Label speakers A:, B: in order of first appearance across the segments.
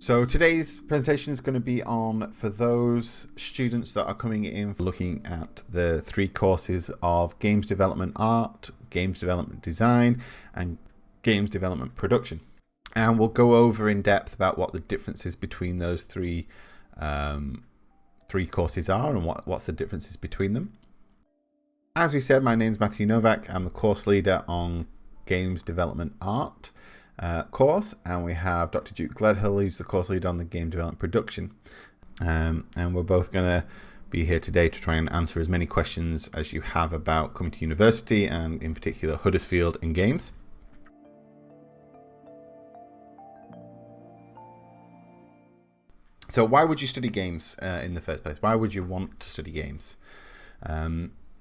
A: So today's presentation is going to be on for those students that are coming in looking at the three courses of Games Development Art, Games Development Design and Games Development Production. And we'll go over in depth about what the differences between those three courses are and what's the differences between them. As we said, my name is Matthew Novak. I'm the course leader on Games Development Art course, and we have Dr. Duke Gledhill, who's the course leader on the Game Development Production. And we're both going to be here today to try and answer as many questions as you have about coming to university, and in particular Huddersfield and games. So why would you study games in the first place? Why would you want to study games?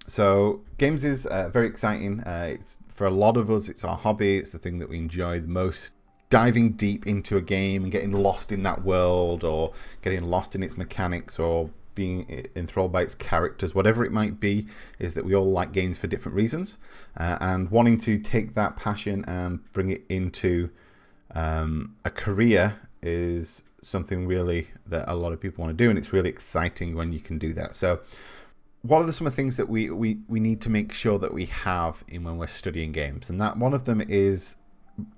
A: So games is very exciting. For a lot of us, it's our hobby. It's the thing that we enjoy the most. Diving deep into a game and getting lost in that world, or getting lost in its mechanics, or being enthralled by its characters, whatever it might be, is that we all like games for different reasons. And wanting to take that passion and bring it into a career is something really that a lot of people want to do, and it's really exciting when you can do that. So what are some of the things that we need to make sure that we have in when we're studying games? And that one of them is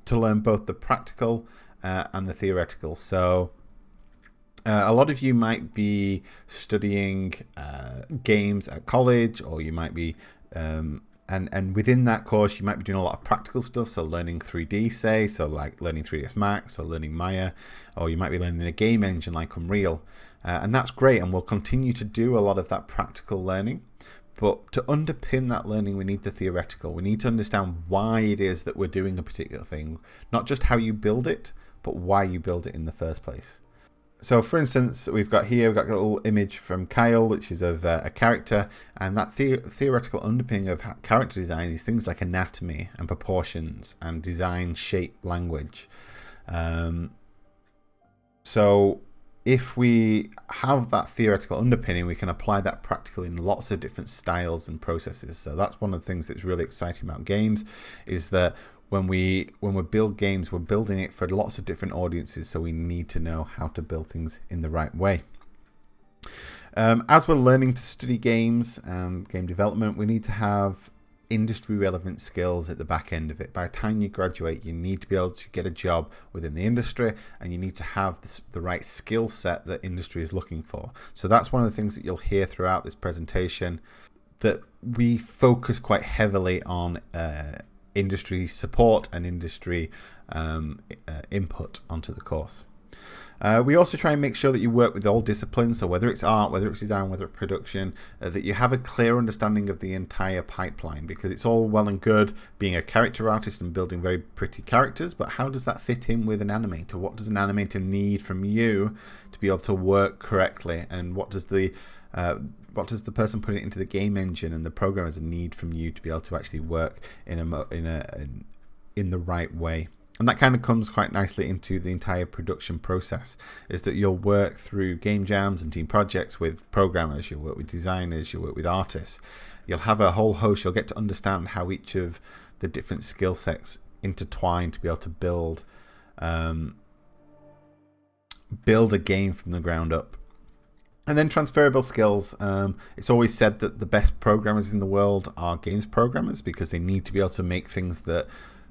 A: to learn both the practical and the theoretical. So a lot of you might be studying games at college, or you might be and within that course you might be doing a lot of practical stuff, so learning 3D, say, so like learning 3ds Max or learning Maya, or you might be learning a game engine like Unreal. And that's great, and we'll continue to do a lot of that practical learning. But to underpin that learning, we need the theoretical. We need to understand why it is that we're doing a particular thing, not just how you build it, but why you build it in the first place. So for instance, we've got a little image from Kyle, which is of a character, and that theoretical underpinning of character design is things like anatomy and proportions and design, shape, language. So if we have that theoretical underpinning, we can apply that practically in lots of different styles and processes. So that's one of the things that's really exciting about games, is that when we build games, we're building it for lots of different audiences, so we need to know how to build things in the right way. As we're learning to study games and game development, we need to have industry relevant skills at the back end of it. By the time you graduate, you need to be able to get a job within the industry, and you need to have the right skill set that industry is looking for. So that's one of the things that you'll hear throughout this presentation, that we focus quite heavily on industry support and industry input onto the course. We also try and make sure that you work with all disciplines, so whether it's art, whether it's design, whether it's production, that you have a clear understanding of the entire pipeline, because it's all well and good being a character artist and building very pretty characters, but how does that fit in with an animator? What does an animator need from you to be able to work correctly, and what does the person putting it into the game engine and the programmers need from you to be able to actually work in the right way? And that kind of comes quite nicely into the entire production process, is that you'll work through game jams and team projects with programmers, you'll work with designers, you'll work with artists. You'll have a whole host, you'll get to understand how each of the different skill sets intertwine to be able to build a game from the ground up. And then transferable skills. It's always said that the best programmers in the world are games programmers, because they need to be able to make things that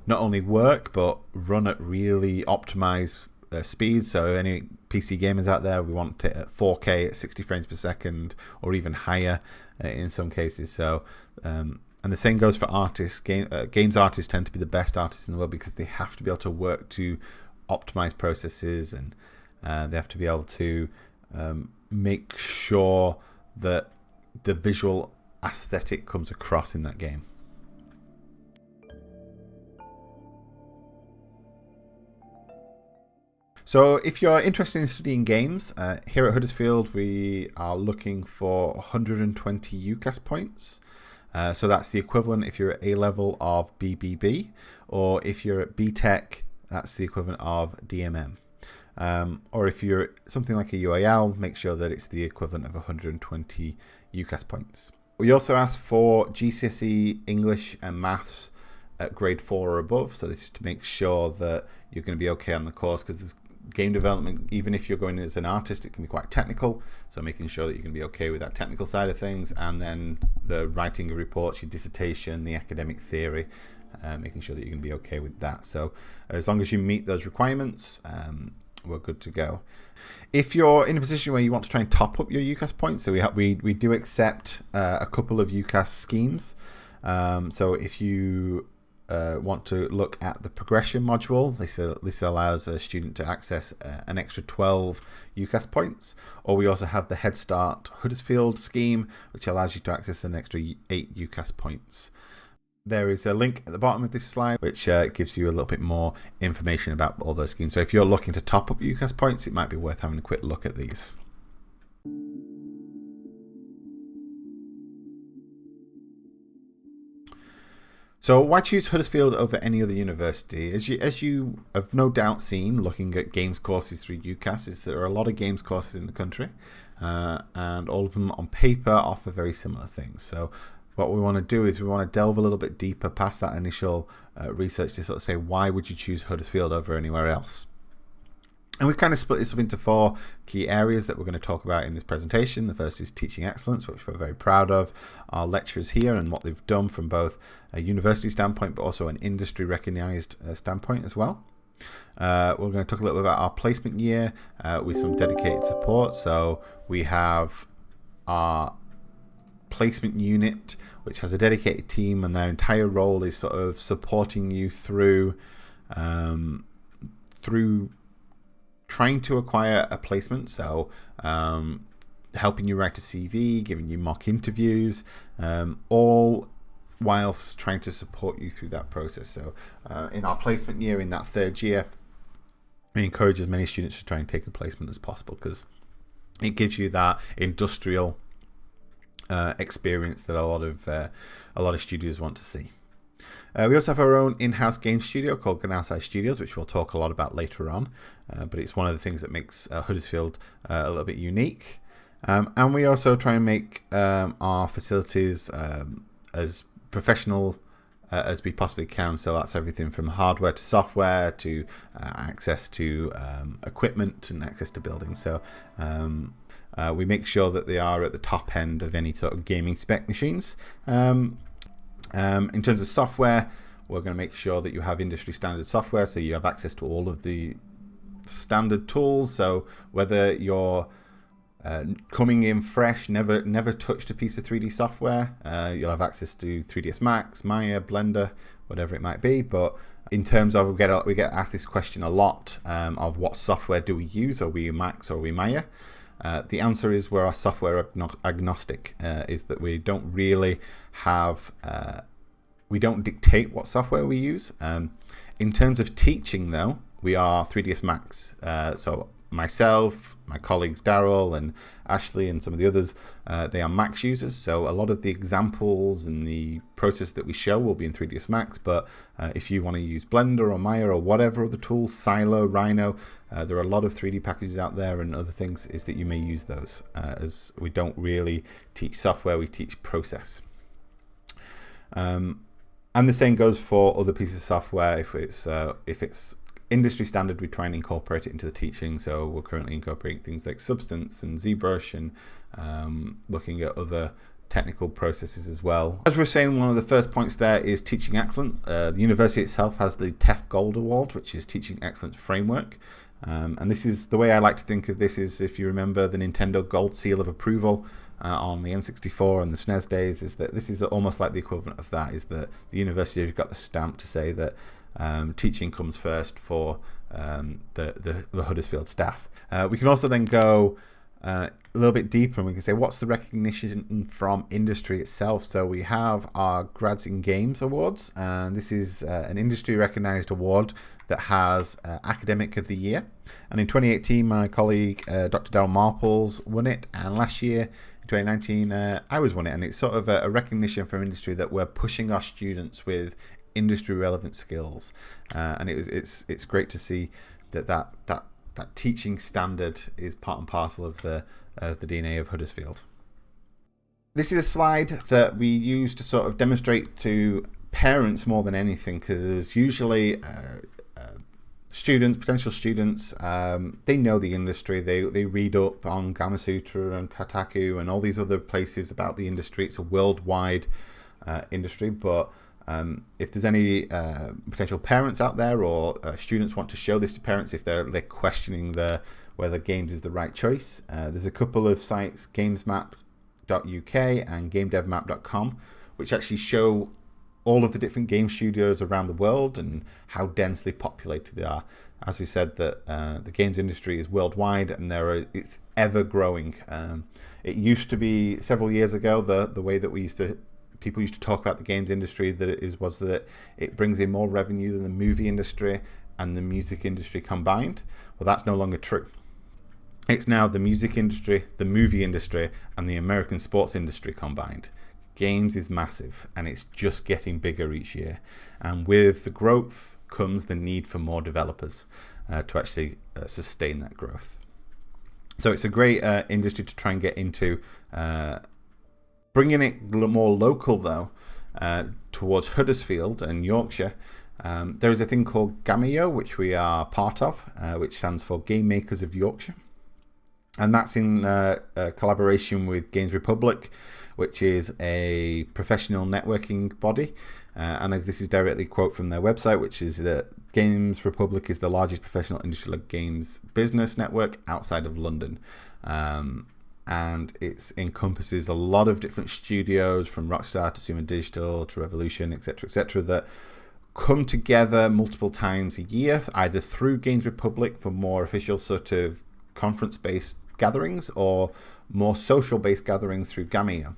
A: not only work but run at really optimized speeds. So any PC gamers out there, we want it at 4K at 60 frames per second, or even higher in some cases. So and the same goes for artists. Games artists tend to be the best artists in the world, because they have to be able to work to optimize processes, and they have to be able to make sure that the visual aesthetic comes across in that game. So if you're interested in studying games, here at Huddersfield we are looking for 120 UCAS points. So that's the equivalent, if you're at A-level, of BBB, or if you're at BTEC, that's the equivalent of DMM. Or if you're something like a UAL, make sure that it's the equivalent of 120 UCAS points. We also ask for GCSE English and Maths at grade 4 or above, so this is to make sure that you're going to be okay on the course, because game development, even if you're going as an artist, it can be quite technical. So making sure that you can be okay with that technical side of things, and then the writing of reports, your dissertation, the academic theory, making sure that you can be okay with that. So as long as you meet those requirements, we're good to go. If you're in a position where you want to try and top up your UCAS points, so we do accept a couple of UCAS schemes. So if you want to look at the progression module, this allows a student to access an extra 12 UCAS points, or we also have the Head Start Huddersfield scheme, which allows you to access an extra 8 UCAS points. There is a link at the bottom of this slide which gives you a little bit more information about all those schemes. So if you're looking to top up UCAS points, it might be worth having a quick look at these. So why choose Huddersfield over any other university? As you have no doubt seen looking at games courses through UCAS, is there are a lot of games courses in the country, and all of them on paper offer very similar things. So what we want to do is we want to delve a little bit deeper past that initial research to sort of say, why would you choose Huddersfield over anywhere else? And we've kind of split this up into 4 key areas that we're going to talk about in this presentation. The first is teaching excellence, which we're very proud of. Our lecturers here and what they've done from both a university standpoint, but also an industry recognised standpoint as well. We're going to talk a little bit about our placement year with some dedicated support. So we have our placement unit, which has a dedicated team, and their entire role is sort of supporting you through trying to acquire a placement. So helping you write a CV, giving you mock interviews, all whilst trying to support you through that process. So in our placement year, in that 3rd year, we encourage as many students to try and take a placement as possible, because it gives you that industrial experience that a lot of studios want to see. We also have our own in-house game studio called Ganasai Studios, which we'll talk a lot about later on, but it's one of the things that makes Huddersfield a little bit unique. And we also try and make our facilities as professional as we possibly can. So that's everything from hardware to software to access to equipment and access to buildings. So we make sure that they are at the top end of any sort of gaming spec machines. In terms of software, we're going to make sure that you have industry standard software, so you have access to all of the standard tools. So whether you're coming in fresh, never touched a piece of 3D software, you'll have access to 3ds Max, Maya, Blender, whatever it might be. But in terms of, we get asked this question a lot, of what software do we use? Are we Max or are we Maya? The answer is we're software agnostic, is that we don't really have, we don't dictate what software we use. In terms of teaching though, we are 3ds Max. So myself, my colleagues Daryl and Ashley and some of the others, they are Max users. So a lot of the examples and the process that we show will be in 3ds Max. But if you want to use Blender or Maya or whatever other tools, Silo, Rhino, there are a lot of 3D packages out there and other things, is that you may use those, as we don't really teach software, we teach process. And the same goes for other pieces of software. If it's industry standard, we try and incorporate it into the teaching. So we're currently incorporating things like Substance and ZBrush, and looking at other technical processes as well. As we're saying, one of the first points there is teaching excellence. The university itself has the TEF Gold Award, which is Teaching Excellence Framework. And this is the way I like to think of this, is if you remember the Nintendo Gold Seal of Approval on the N64 and the SNES days, is that this is almost like the equivalent of that, is that the university has got the stamp to say that teaching comes first for the Huddersfield staff. We can also then go a little bit deeper, and we can say, what's the recognition from industry itself? So we have our Grads in Games Awards, and this is an industry recognized award that has Academic of the Year. And in 2018, my colleague Dr. Daryl Marples won it, and last year, in 2019, I was won it. And it's sort of a recognition from industry that we're pushing our students with industry relevant skills, and it's great to see that teaching standard is part and parcel of the DNA of Huddersfield. This is a slide that we use to sort of demonstrate to parents more than anything, because usually students, potential students, they know the industry. They read up on Gamasutra and Kotaku and all these other places about the industry. It's a worldwide industry, but if there's any potential parents out there, or students want to show this to parents if they're questioning whether games is the right choice, there's a couple of sites, gamesmap.uk and gamedevmap.com, which actually show all of the different game studios around the world and how densely populated they are. As we said, that the games industry is worldwide, and it's ever growing. It used to be several years ago the way that people used to talk about the games industry was that it brings in more revenue than the movie industry and the music industry combined. Well, that's no longer true. It's now the music industry, the movie industry, and the American sports industry combined. Games is massive, and it's just getting bigger each year. And with the growth comes the need for more developers to actually sustain that growth. So it's a great industry to try and get into. Bringing it more local, though, towards Huddersfield and Yorkshire, there is a thing called Gamio, which we are part of, which stands for Game Makers of Yorkshire. And that's in collaboration with Games Republic, which is a professional networking body. And as this is directly quote from their website, which is that Games Republic is the largest professional industry-led games business network outside of London. And it encompasses a lot of different studios, from Rockstar to Sumo Digital to Revolution, etc., that come together multiple times a year, either through Games Republic for more official sort of conference-based gatherings, or more social-based gatherings through Gamio.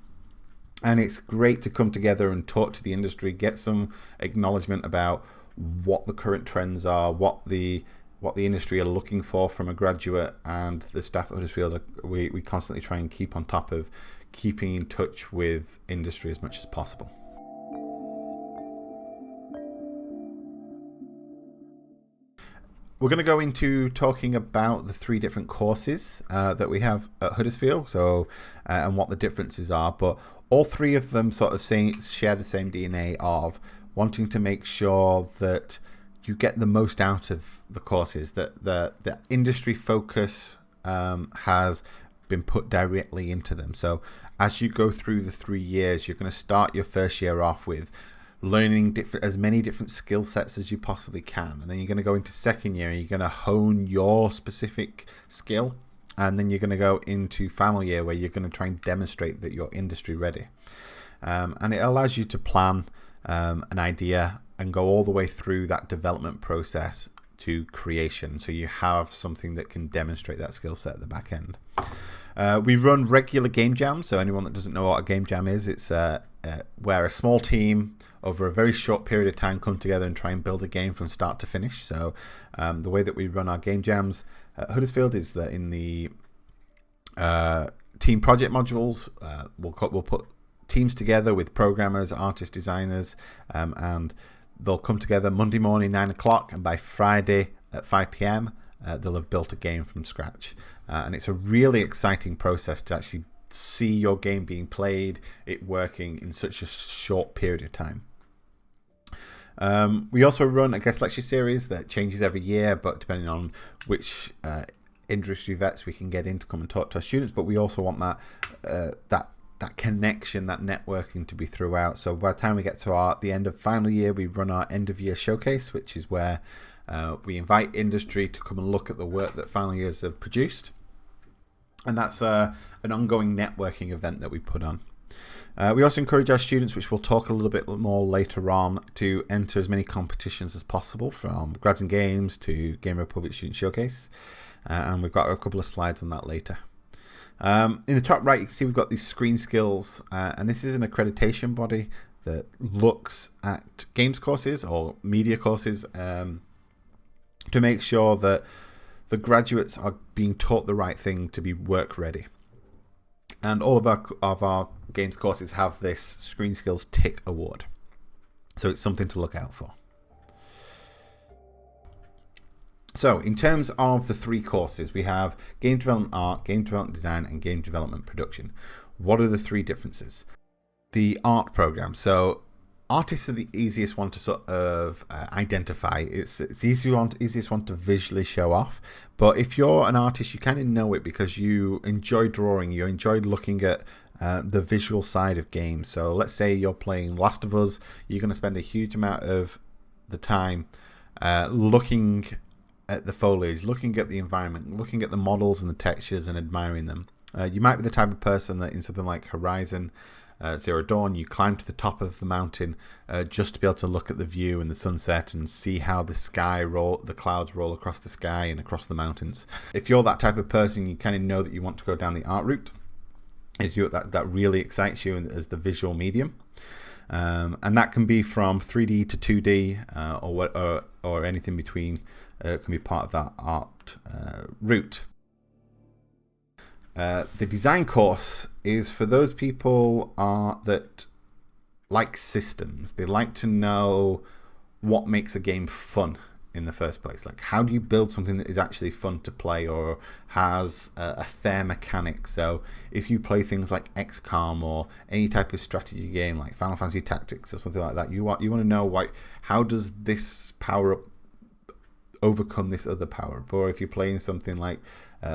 A: And it's great to come together and talk to the industry, get some acknowledgement about what the current trends are, what the industry are looking for from a graduate, and the staff at Huddersfield. We constantly try and keep on top of keeping in touch with industry as much as possible. We're going to go into talking about the 3 different courses that we have at Huddersfield, and what the differences are. But all 3 of them sort of share the same DNA of wanting to make sure that you get the most out of the courses, that the industry focus has been put directly into them. So as you go through the 3 years, you're going to start your first year off with learning as many different skill sets as you possibly can, and then you're going to go into second year and you're going to hone your specific skill, and then you're going to go into final year where you're going to try and demonstrate that you're industry ready. And it allows you to plan an idea and go all the way through that development process to creation, so you have something that can demonstrate that skill set at the back end. We run regular game jams, so anyone that doesn't know what a game jam is, it's where a small team over a very short period of time come together and try and build a game from start to finish. So the way that we run our game jams at Huddersfield is that in the team project modules, we'll put teams together with programmers, artists, designers, and they'll come together Monday morning 9 o'clock, and by Friday at 5 p.m. They'll have built a game from scratch. And it's a really exciting process to actually see your game being played, it working in such a short period of time. We also run a guest lecture series that changes every year, but depending on which industry vets we can get in to come and talk to our students. But we also want that connection, that networking to be throughout. So by the time we get to the end of final year, we run our end of year showcase, which is where we invite industry to come and look at the work that final years have produced. And that's an ongoing networking event that we put on. We also encourage our students, which we'll talk a little bit more later on, to enter as many competitions as possible, from Grads and Games to Game Republic Student Showcase. And we've got a couple of slides on that later. In the top right, you can see we've got these screen skills, and this is an accreditation body that looks at games courses or media courses to make sure that the graduates are being taught the right thing to be work ready. And all of our games courses have this Screen Skills Tick Award. So it's something to look out for. So in terms of the 3 courses, we have Game Development Art, Game Development Design, and Game Development Production. What are the 3 differences? The art program. So artists are the easiest one to sort of identify. It's the easiest one to visually show off. But if you're an artist, you kind of know it because you enjoy drawing, you enjoy looking at the visual side of games. So let's say you're playing Last of Us, you're going to spend a huge amount of the time looking at the foliage, looking at the environment, looking at the models and the textures and admiring them. You might be the type of person that in something like Horizon Zero Dawn, you climb to the top of the mountain just to be able to look at the view and the sunset and see how the clouds roll across the sky and across the mountains. If you're that type of person, you kind of know that you want to go down the art route. That really excites you as the visual medium. And that can be from 3D to 2D or anything between. Can be part of that art route. The design course is for those people that like systems. They like to know what makes a game fun in the first place. Like, how do you build something that is actually fun to play or has a fair mechanic? So if you play things like XCOM or any type of strategy game like Final Fantasy Tactics or something like that, you want to know how does this power up overcome this other power up? Or if you're playing something like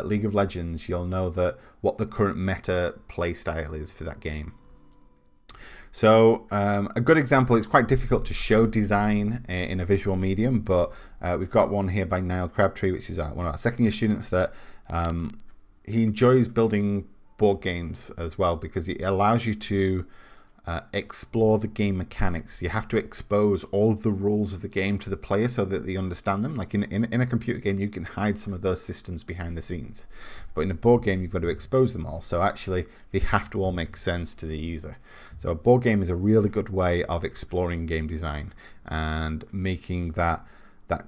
A: League of Legends, you'll know what the current meta play style is for that game. So a good example, it's quite difficult to show design in a visual medium, but we've got one here by Niall Crabtree, which is one of our second year students, that he enjoys building board games as well because it allows you to explore the game mechanics. You have to expose all of the rules of the game to the player so that they understand them. Like in a computer game, you can hide some of those systems behind the scenes, but in a board game, you've got to expose them all. So actually, they have to all make sense to the user. So a board game is a really good way of exploring game design and making that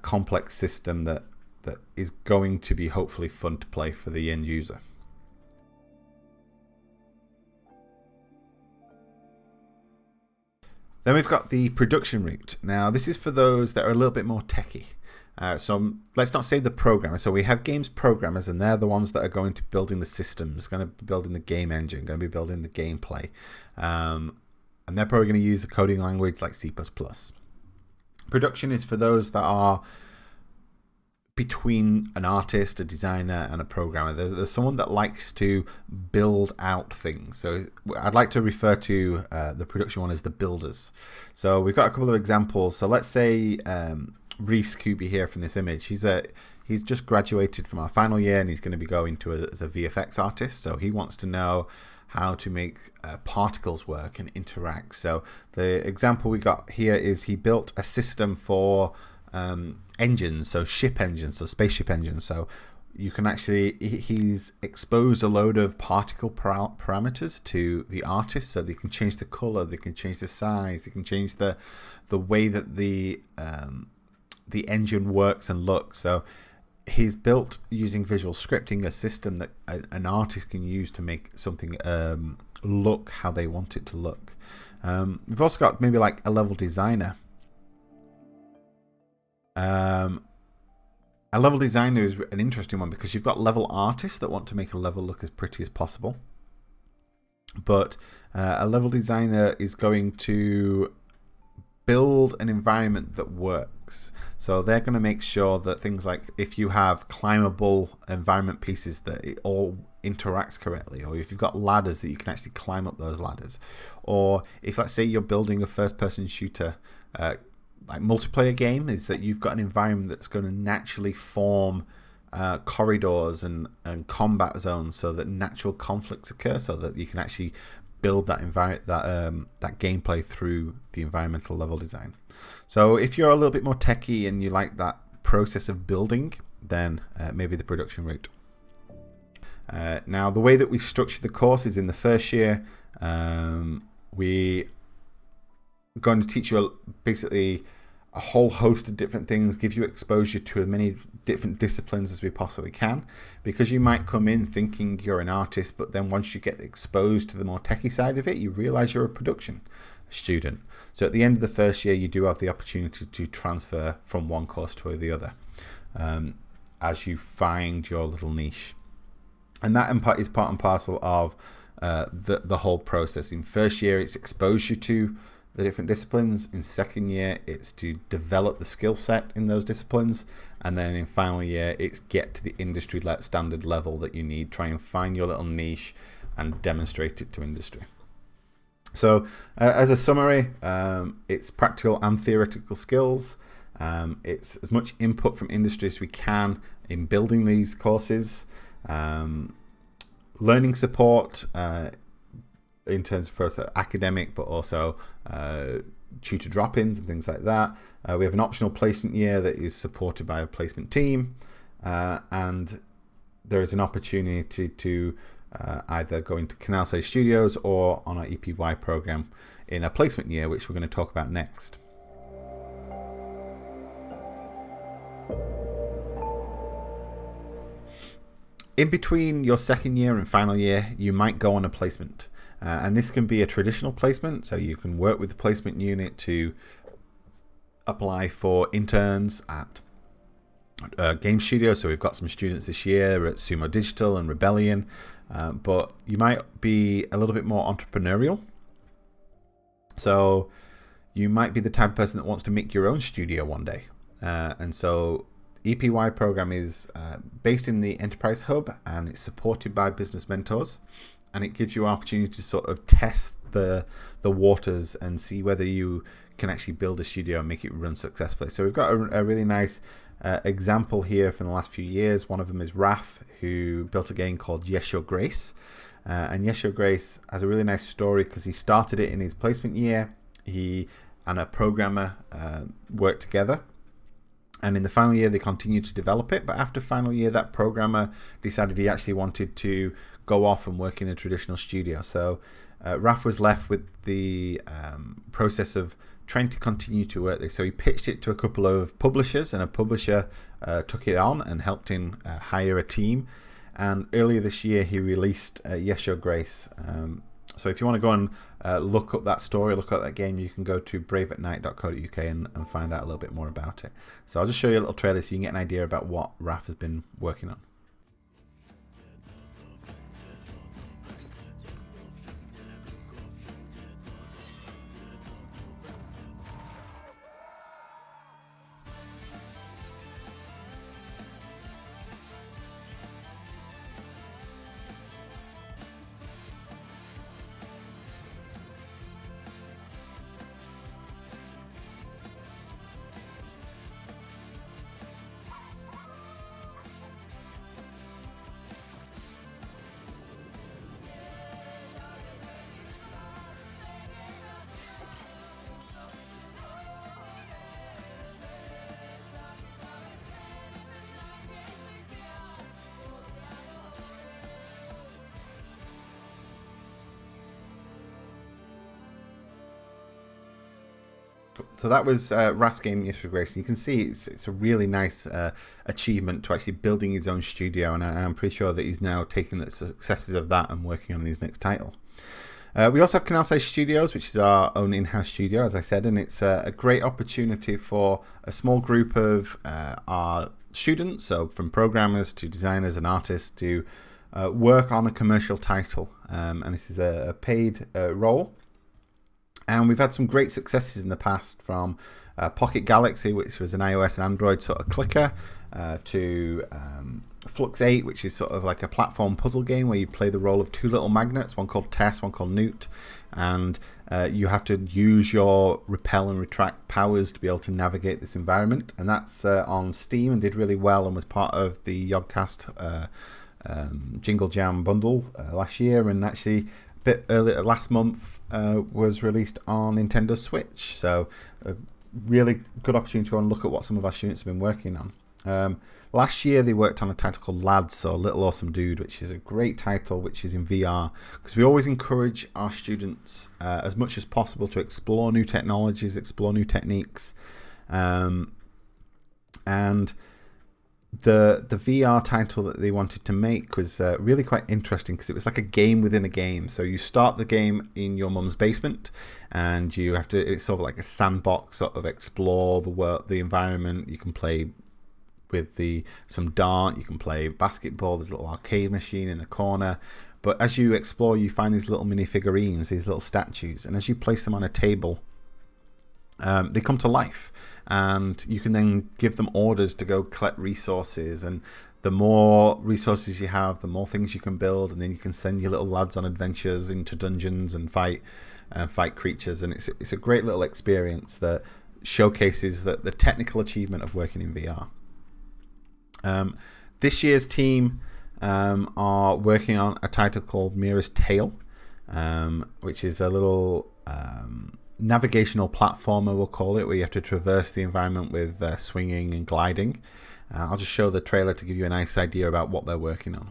A: complex system that is going to be hopefully fun to play for the end user. Then we've got the production route. Now, this is for those that are a little bit more techie. So let's not say the programmers. So we have games programmers, and they're the ones that are going to be building the systems, going to be building the game engine, going to be building the gameplay. And they're probably going to use a coding language like C++. Production is for those that are between an artist, a designer, and a programmer. There's someone that likes to build out things. So I'd like to refer to the production one as the builders. So we've got a couple of examples. So let's say Reese Kuby here from this image. He's just graduated from our final year, and he's going to be going as a VFX artist. So he wants to know how to make particles work and interact. So the example we got here is he built a system for engines, so ship engines, so spaceship engines. So you can actually, he's exposed a load of particle parameters to the artist, so they can change the color, they can change the size, they can change the way that the engine works and looks. So he's built, using visual scripting, a system that an artist can use to make something look how they want it to look. We've also got maybe like a level designer. A level designer is an interesting one because you've got level artists that want to make a level look as pretty as possible, but a level designer is going to build an environment that works. So they're going to make sure that things like if you have climbable environment pieces, that it all interacts correctly, or if you've got ladders, that you can actually climb up those ladders, or if, let's say, you're building a first-person shooter like multiplayer game, is that you've got an environment that's going to naturally form corridors and combat zones so that natural conflicts occur, so that you can actually build that that gameplay through the environmental level design. So if you're a little bit more techie and you like that process of building, then maybe the production route. Now, the way that we structure the course is in the first year, we going to teach you basically a whole host of different things, give you exposure to as many different disciplines as we possibly can, because you might come in thinking you're an artist, but then once you get exposed to the more techie side of it, you realize you're a production student. So at the end of the first year, you do have the opportunity to transfer from one course to the other as you find your little niche. And that is part and parcel of the whole process. In first year, it's exposed you to the different disciplines. In second year, it's to develop the skill set in those disciplines. And then in final year, it's get to the industry standard level that you need. Try and find your little niche and demonstrate it to industry. So as a summary, it's practical and theoretical skills. It's as much input from industry as we can in building these courses. Learning support in terms of academic, but also tutor drop-ins and things like that. We have an optional placement year that is supported by a placement team, and there is an opportunity to either go into Canal Say Studios or on our EPY program in a placement year, which we're going to talk about next. In between your second year and final year, you might go on a placement. And this can be a traditional placement, so you can work with the placement unit to apply for interns at game studios. So we've got some students this year at Sumo Digital and Rebellion, but you might be a little bit more entrepreneurial. So you might be the type of person that wants to make your own studio one day. And so EPY program is based in the Enterprise Hub, and it's supported by business mentors. And it gives you an opportunity to sort of test the waters and see whether you can actually build a studio and make it run successfully. So we've got a really nice example here from the last few years. One of them is Raf, who built a game called Yes Your Grace. And Yes Your Grace has a really nice story because he started it in his placement year. He and a programmer worked together. And in the final year, they continued to develop it. But after final year, that programmer decided he actually wanted to go off and work in a traditional studio. So Raf was left with the process of trying to continue to work this. So he pitched it to a couple of publishers, and a publisher took it on and helped him hire a team. And earlier this year, he released Yes Your Grace. So if you want to go and look up that story, look up that game, you can go to braveatnight.co.uk and find out a little bit more about it. So I'll just show you a little trailer so you can get an idea about what Raf has been working on. So that was Raf's game, Yes Your Grace. And you can see it's a really nice achievement to actually building his own studio, and I'm pretty sure that he's now taking the successes of that and working on his next title. We also have Canal Say Studios, which is our own in-house studio, as I said, and it's a great opportunity for a small group of our students, so from programmers to designers and artists, to work on a commercial title. And this is a paid role. And we've had some great successes in the past, from Pocket Galaxy, which was an iOS and Android sort of clicker, to Flux 8, which is sort of like a platform puzzle game where you play the role of two little magnets, one called Tess, one called Newt, and you have to use your repel and retract powers to be able to navigate this environment. And that's on Steam and did really well and was part of the Yogcast Jingle Jam bundle last year, and actually bit earlier last month was released on Nintendo Switch. So a really good opportunity to go and look at what some of our students have been working on. Last year they worked on a title called Lads, so Little Awesome Dude, which is a great title, which is in VR, because we always encourage our students as much as possible to explore new technologies, explore new techniques, and the VR title that they wanted to make was really quite interesting, because it was like a game within a game. So you start the game in your mum's basement, and you have to, it's sort of like a sandbox, sort of explore the world, the environment. You can play with some dart, you can play basketball, there's a little arcade machine in the corner. But as you explore, you find these little mini figurines, these little statues, and as you place them on a table, they come to life, and you can then give them orders to go collect resources, and the more resources you have, the more things you can build, and then you can send your little lads on adventures into dungeons and fight creatures, and it's a great little experience that showcases the technical achievement of working in VR. This year's team are working on a title called Mira's Tale, which is a little navigational platformer, we'll call it, where you have to traverse the environment with swinging and gliding. I'll just show the trailer to give you a nice idea about what they're working on.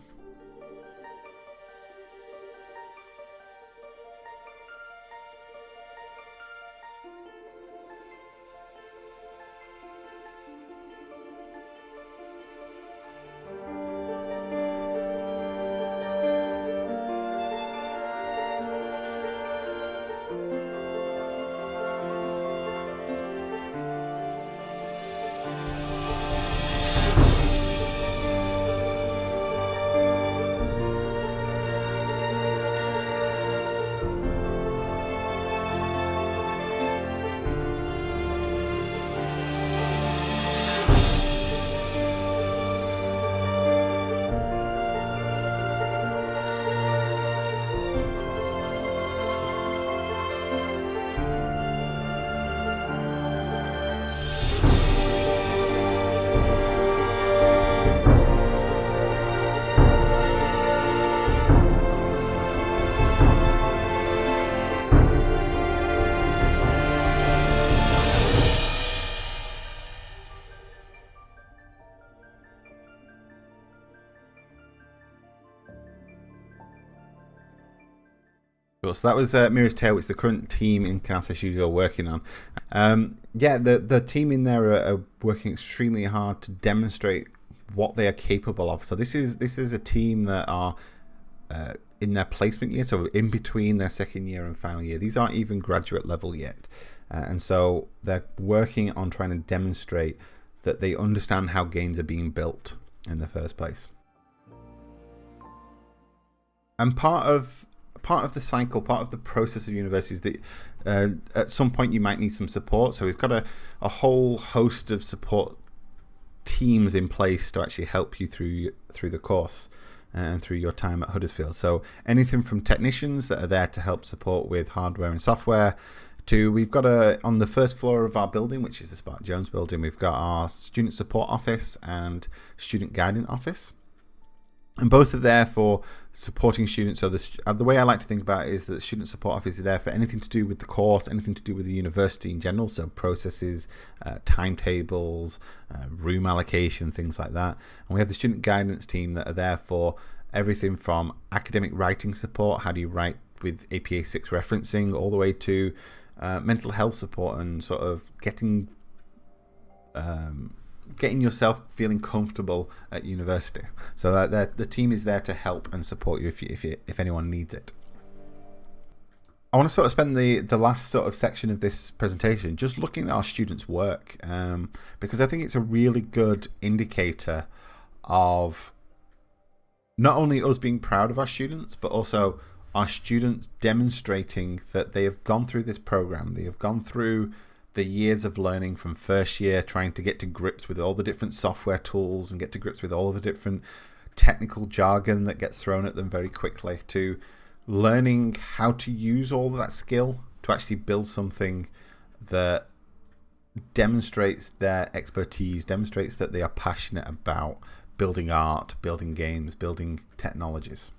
A: So that was Mira's Tale, which the current team in Canasta Studio are working on. The team in there are working extremely hard to demonstrate what they are capable of. So this is a team that are in their placement year, so in between their second year and final year. These aren't even graduate level yet, and so they're working on trying to demonstrate that they understand how games are being built in the first place. And part of the cycle, part of the process of university is that at some point you might need some support. So we've got a whole host of support teams in place to actually help you through the course and through your time at Huddersfield. So anything from technicians that are there to help support with hardware and software, to we've got on the first floor of our building, which is the Spark Jones building, we've got our student support office and student guidance office. And both are there for supporting students. So the way I like to think about it is that the student support office is there for anything to do with the course, anything to do with the university in general, so processes, timetables, room allocation, things like that. And we have the student guidance team that are there for everything from academic writing support, how do you write with APA 6 referencing, all the way to mental health support and sort of getting yourself feeling comfortable at university. So the team is there to help and support you if anyone needs it. I want to sort of spend the last sort of section of this presentation just looking at our students' work, because I think it's a really good indicator of not only us being proud of our students, but also our students demonstrating that they have gone through this program, they have gone through the years of learning from first year, trying to get to grips with all the different software tools and get to grips with all of the different technical jargon that gets thrown at them very quickly, to learning how to use all of that skill to actually build something that demonstrates their expertise, demonstrates that they are passionate about building art, building games, building technologies.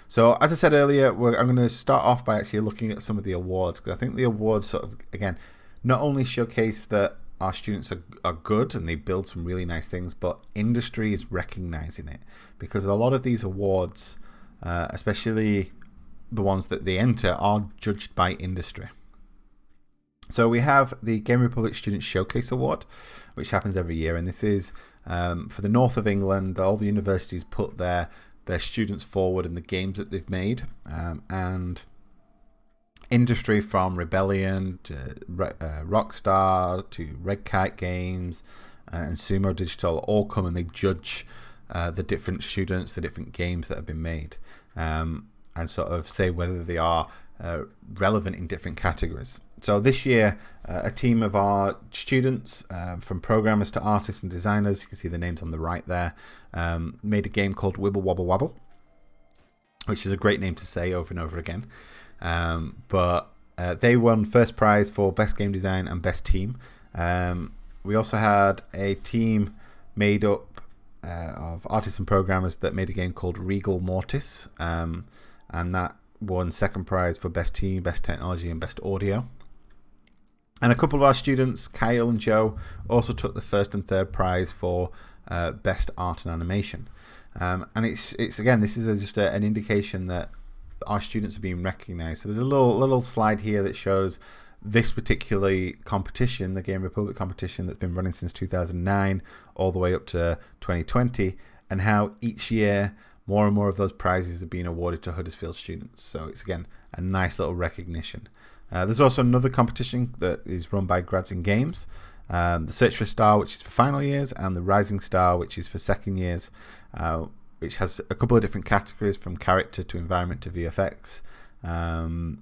A: So as I said earlier, I'm going to start off by actually looking at some of the awards, because I think the awards sort of, again, not only showcase that our students are good and they build some really nice things, but industry is recognizing it, because a lot of these awards, especially the ones that they enter, are judged by industry. So we have the Game Republic Student Showcase Award, which happens every year, and this is for the north of England. All the universities put their students forward and the games that they've made, and industry from Rebellion to Rockstar to Red Kite Games and Sumo Digital all come and they judge the different students, the different games that have been made, and sort of say whether they are relevant in different categories. So this year, a team of our students, from programmers to artists and designers, you can see the names on the right there, made a game called Wibble Wobble Wobble, which is a great name to say over and over again. But they won first prize for Best Game Design and Best Team. We also had a team made up of artists and programmers that made a game called Regal Mortis, and that won second prize for Best Team, Best Technology, and Best Audio. And a couple of our students, Kyle and Joe, also took the first and third prize for Best Art and Animation. And it's again, this is just an indication that our students are being recognised. So there's a little slide here that shows this particular competition, the Game Republic competition that's been running since 2009 all the way up to 2020, and how each year more and more of those prizes are being awarded to Huddersfield students. So it's again a nice little recognition. There's also another competition that is run by Grads in Games, the Search for a Star, which is for final years, and the Rising Star, which is for second years, which has a couple of different categories from character to environment to VFX. And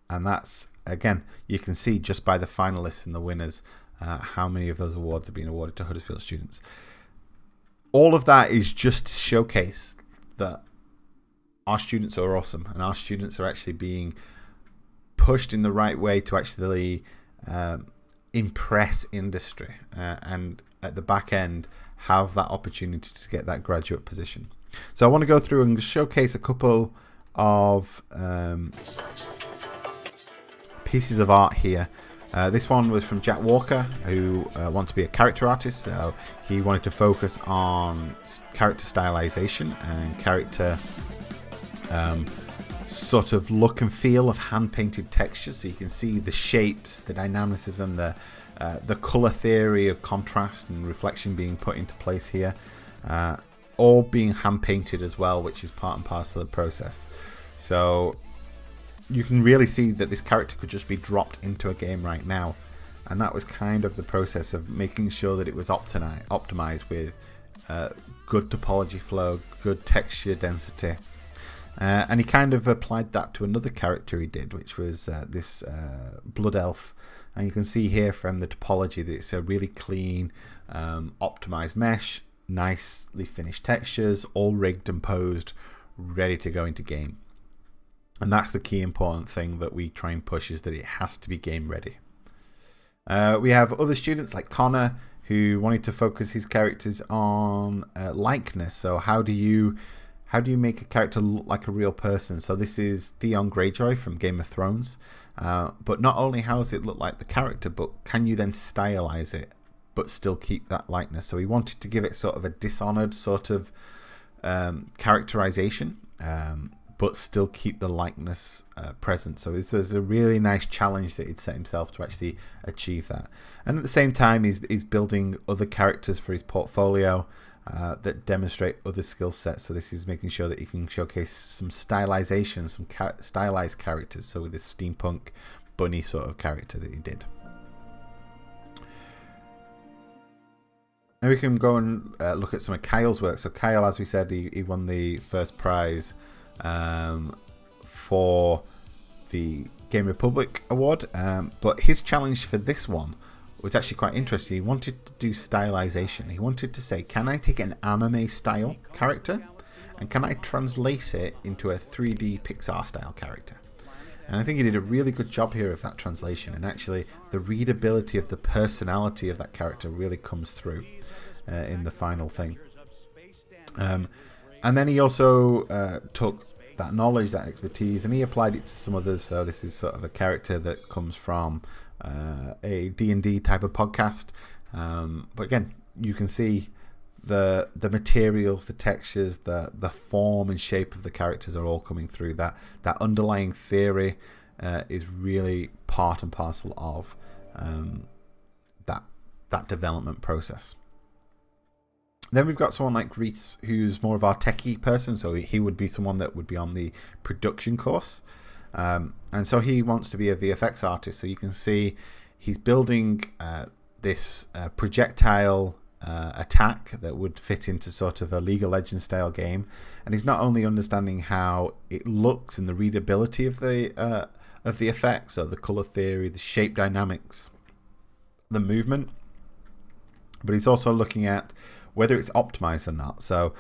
A: that's, again, you can see just by the finalists and the winners how many of those awards are being awarded to Huddersfield students. All of that is just to showcase that our students are awesome, and our students are actually being pushed in the right way to actually impress industry, and at the back end have that opportunity to get that graduate position. So I want to go through and showcase a couple of pieces of art here. This one was from Jack Walker, who wants to be a character artist, so he wanted to focus on character stylization and character sort of look and feel of hand-painted textures. So you can see the shapes, the dynamicism, the color theory of contrast and reflection being put into place here, all being hand-painted as well, which is part and parcel of the process. So you can really see that this character could just be dropped into a game right now, and that was kind of the process of making sure that it was optimized with good topology flow, good texture density. And he kind of applied that to another character he did, which was this Blood Elf. And you can see here from the topology that it's a really clean, optimized mesh, nicely finished textures, all rigged and posed, ready to go into game. And that's the key important thing that we try and push, is that it has to be game ready. We have other students like Connor, who wanted to focus his characters on likeness. So how do you make a character look like a real person? So this is Theon Greyjoy from Game of Thrones. But not only how does it look like the character, but can you then stylize it but still keep that likeness? So he wanted to give it sort of a dishonored sort of characterization, but still keep the likeness present. So it was a really nice challenge that he'd set himself to actually achieve that. And at the same time, he's building other characters for his portfolio that demonstrate other skill sets. So this is making sure that you can showcase some stylization, some stylized characters. So with this steampunk bunny sort of character that he did. And we can go and look at some of Kyle's work. So Kyle, as we said, he won the first prize for the Game Republic award. But his challenge for this one was actually quite interesting. He wanted to do stylization. He wanted to say, can I take an anime style character and can I translate it into a 3D Pixar style character? And I think he did a really good job here of that translation, and actually the readability of the personality of that character really comes through in the final thing. And then he also took that knowledge, that expertise, and he applied it to some others. So this is sort of a character that comes from a D&D type of podcast, but again, you can see the materials, the textures, the form and shape of the characters are all coming through. That underlying theory is really part and parcel of that development process. Then we've got someone like Reese, who's more of our techie person, so he would be someone that would be on the production course. And so he wants to be a VFX artist. So you can see he's building this projectile attack that would fit into sort of a League of Legends style game. And he's not only understanding how it looks and the readability of of the effects, so the color theory, the shape dynamics, the movement. But he's also looking at whether it's optimized or not. So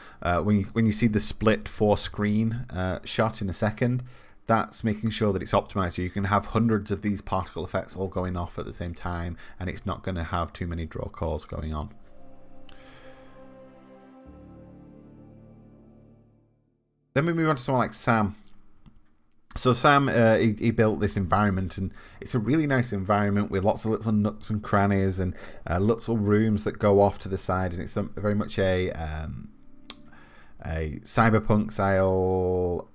A: when you see the split 4-screen shot in a second, that's making sure that it's optimized, so you can have hundreds of these particle effects all going off at the same time, and it's not going to have too many draw calls going on. Then we move on to someone like Sam. So Sam, he built this environment, and it's a really nice environment with lots of little nooks and crannies and little rooms that go off to the side, and it's very much a cyberpunk style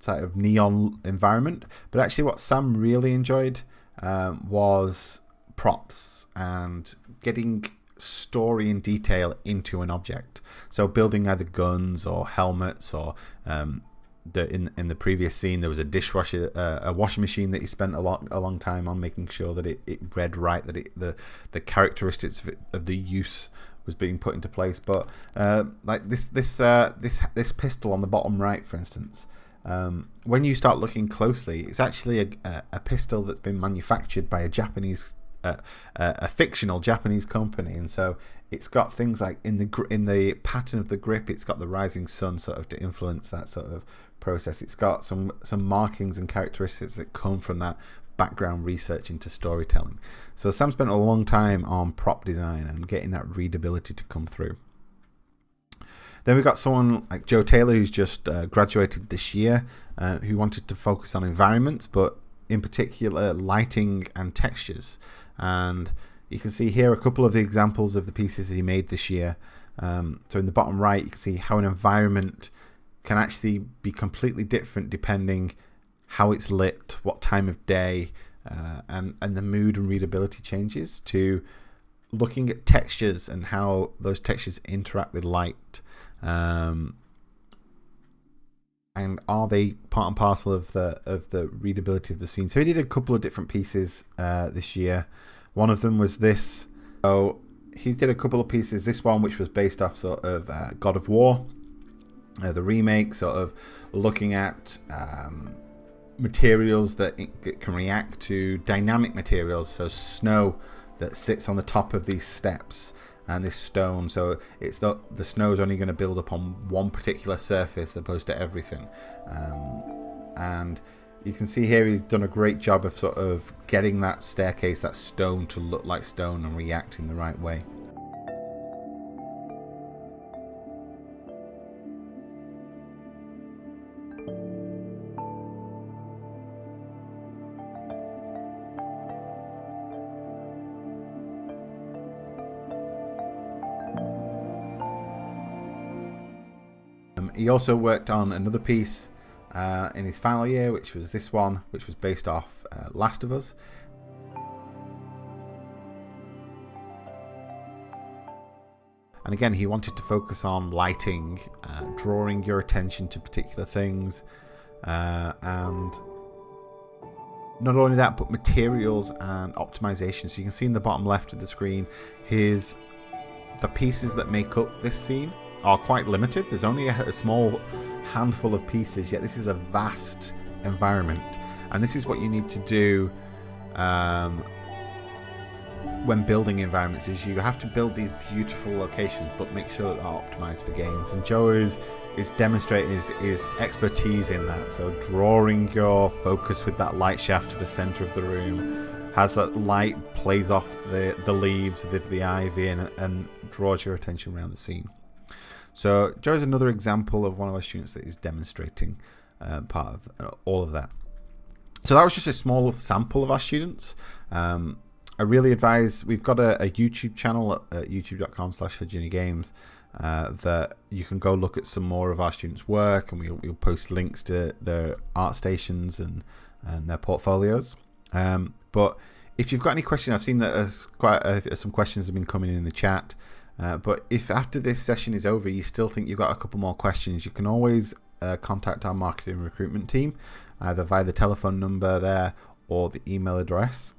A: sort of neon environment. But actually what Sam really enjoyed was props and getting story and detail into an object. So building either guns or helmets, or in the previous scene there was a dishwasher, a washing machine that he spent a long time on making sure that it read right, that the characteristics of the use was being put into place. But like this pistol on the bottom right, for instance, when you start looking closely, it's actually a pistol that's been manufactured by a fictional Japanese company, and so it's got things like in the pattern of the grip, it's got the rising sun sort of to influence that sort of process. It's got some markings and characteristics that come from that background research into storytelling. So Sam spent a long time on prop design and getting that readability to come through. Then we've got someone like Joe Taylor, who's just graduated this year, who wanted to focus on environments, but in particular lighting and textures. And you can see here a couple of the examples of the pieces he made this year. So in the bottom right, you can see how an environment can actually be completely different depending how it's lit, what time of day, and the mood and readability changes, to looking at textures and how those textures interact with light. And are they part and parcel of the readability of the scene? So he did a couple of different pieces this year. One of them was this. So he did a couple of pieces. This one, which was based off sort of God of War, the remake, sort of looking at materials that can react to dynamic materials. So snow that sits on the top of these steps, and this stone, so it's the snow's only going to build up on one particular surface as opposed to everything. And you can see here he's done a great job of sort of getting that staircase, that stone, to look like stone and react in the right way. He also worked on another piece in his final year, which was this one, which was based off Last of Us. And again, he wanted to focus on lighting, drawing your attention to particular things, and not only that, but materials and optimization. So you can see in the bottom left of the screen, the pieces that make up this scene are quite limited. There's only a small handful of pieces, yet this is a vast environment, and this is what you need to do when building environments. Is you have to build these beautiful locations, but make sure that they're optimized for gains. And Joe is demonstrating his expertise in that. So drawing your focus with that light shaft to the center of the room, has that light plays off the leaves, the ivy, and draws your attention around the scene. So Joe is another example of one of our students that is demonstrating part of all of that. So that was just a small sample of our students. I really advise, we've got a YouTube channel at youtube.com/HudUniGames that you can go look at some more of our students' work, and we'll post links to their art stations and their portfolios. But if you've got any questions, I've seen that some questions have been coming in the chat. But if after this session is over you still think you've got a couple more questions, you can always contact our marketing and recruitment team, either via the telephone number there or the email address,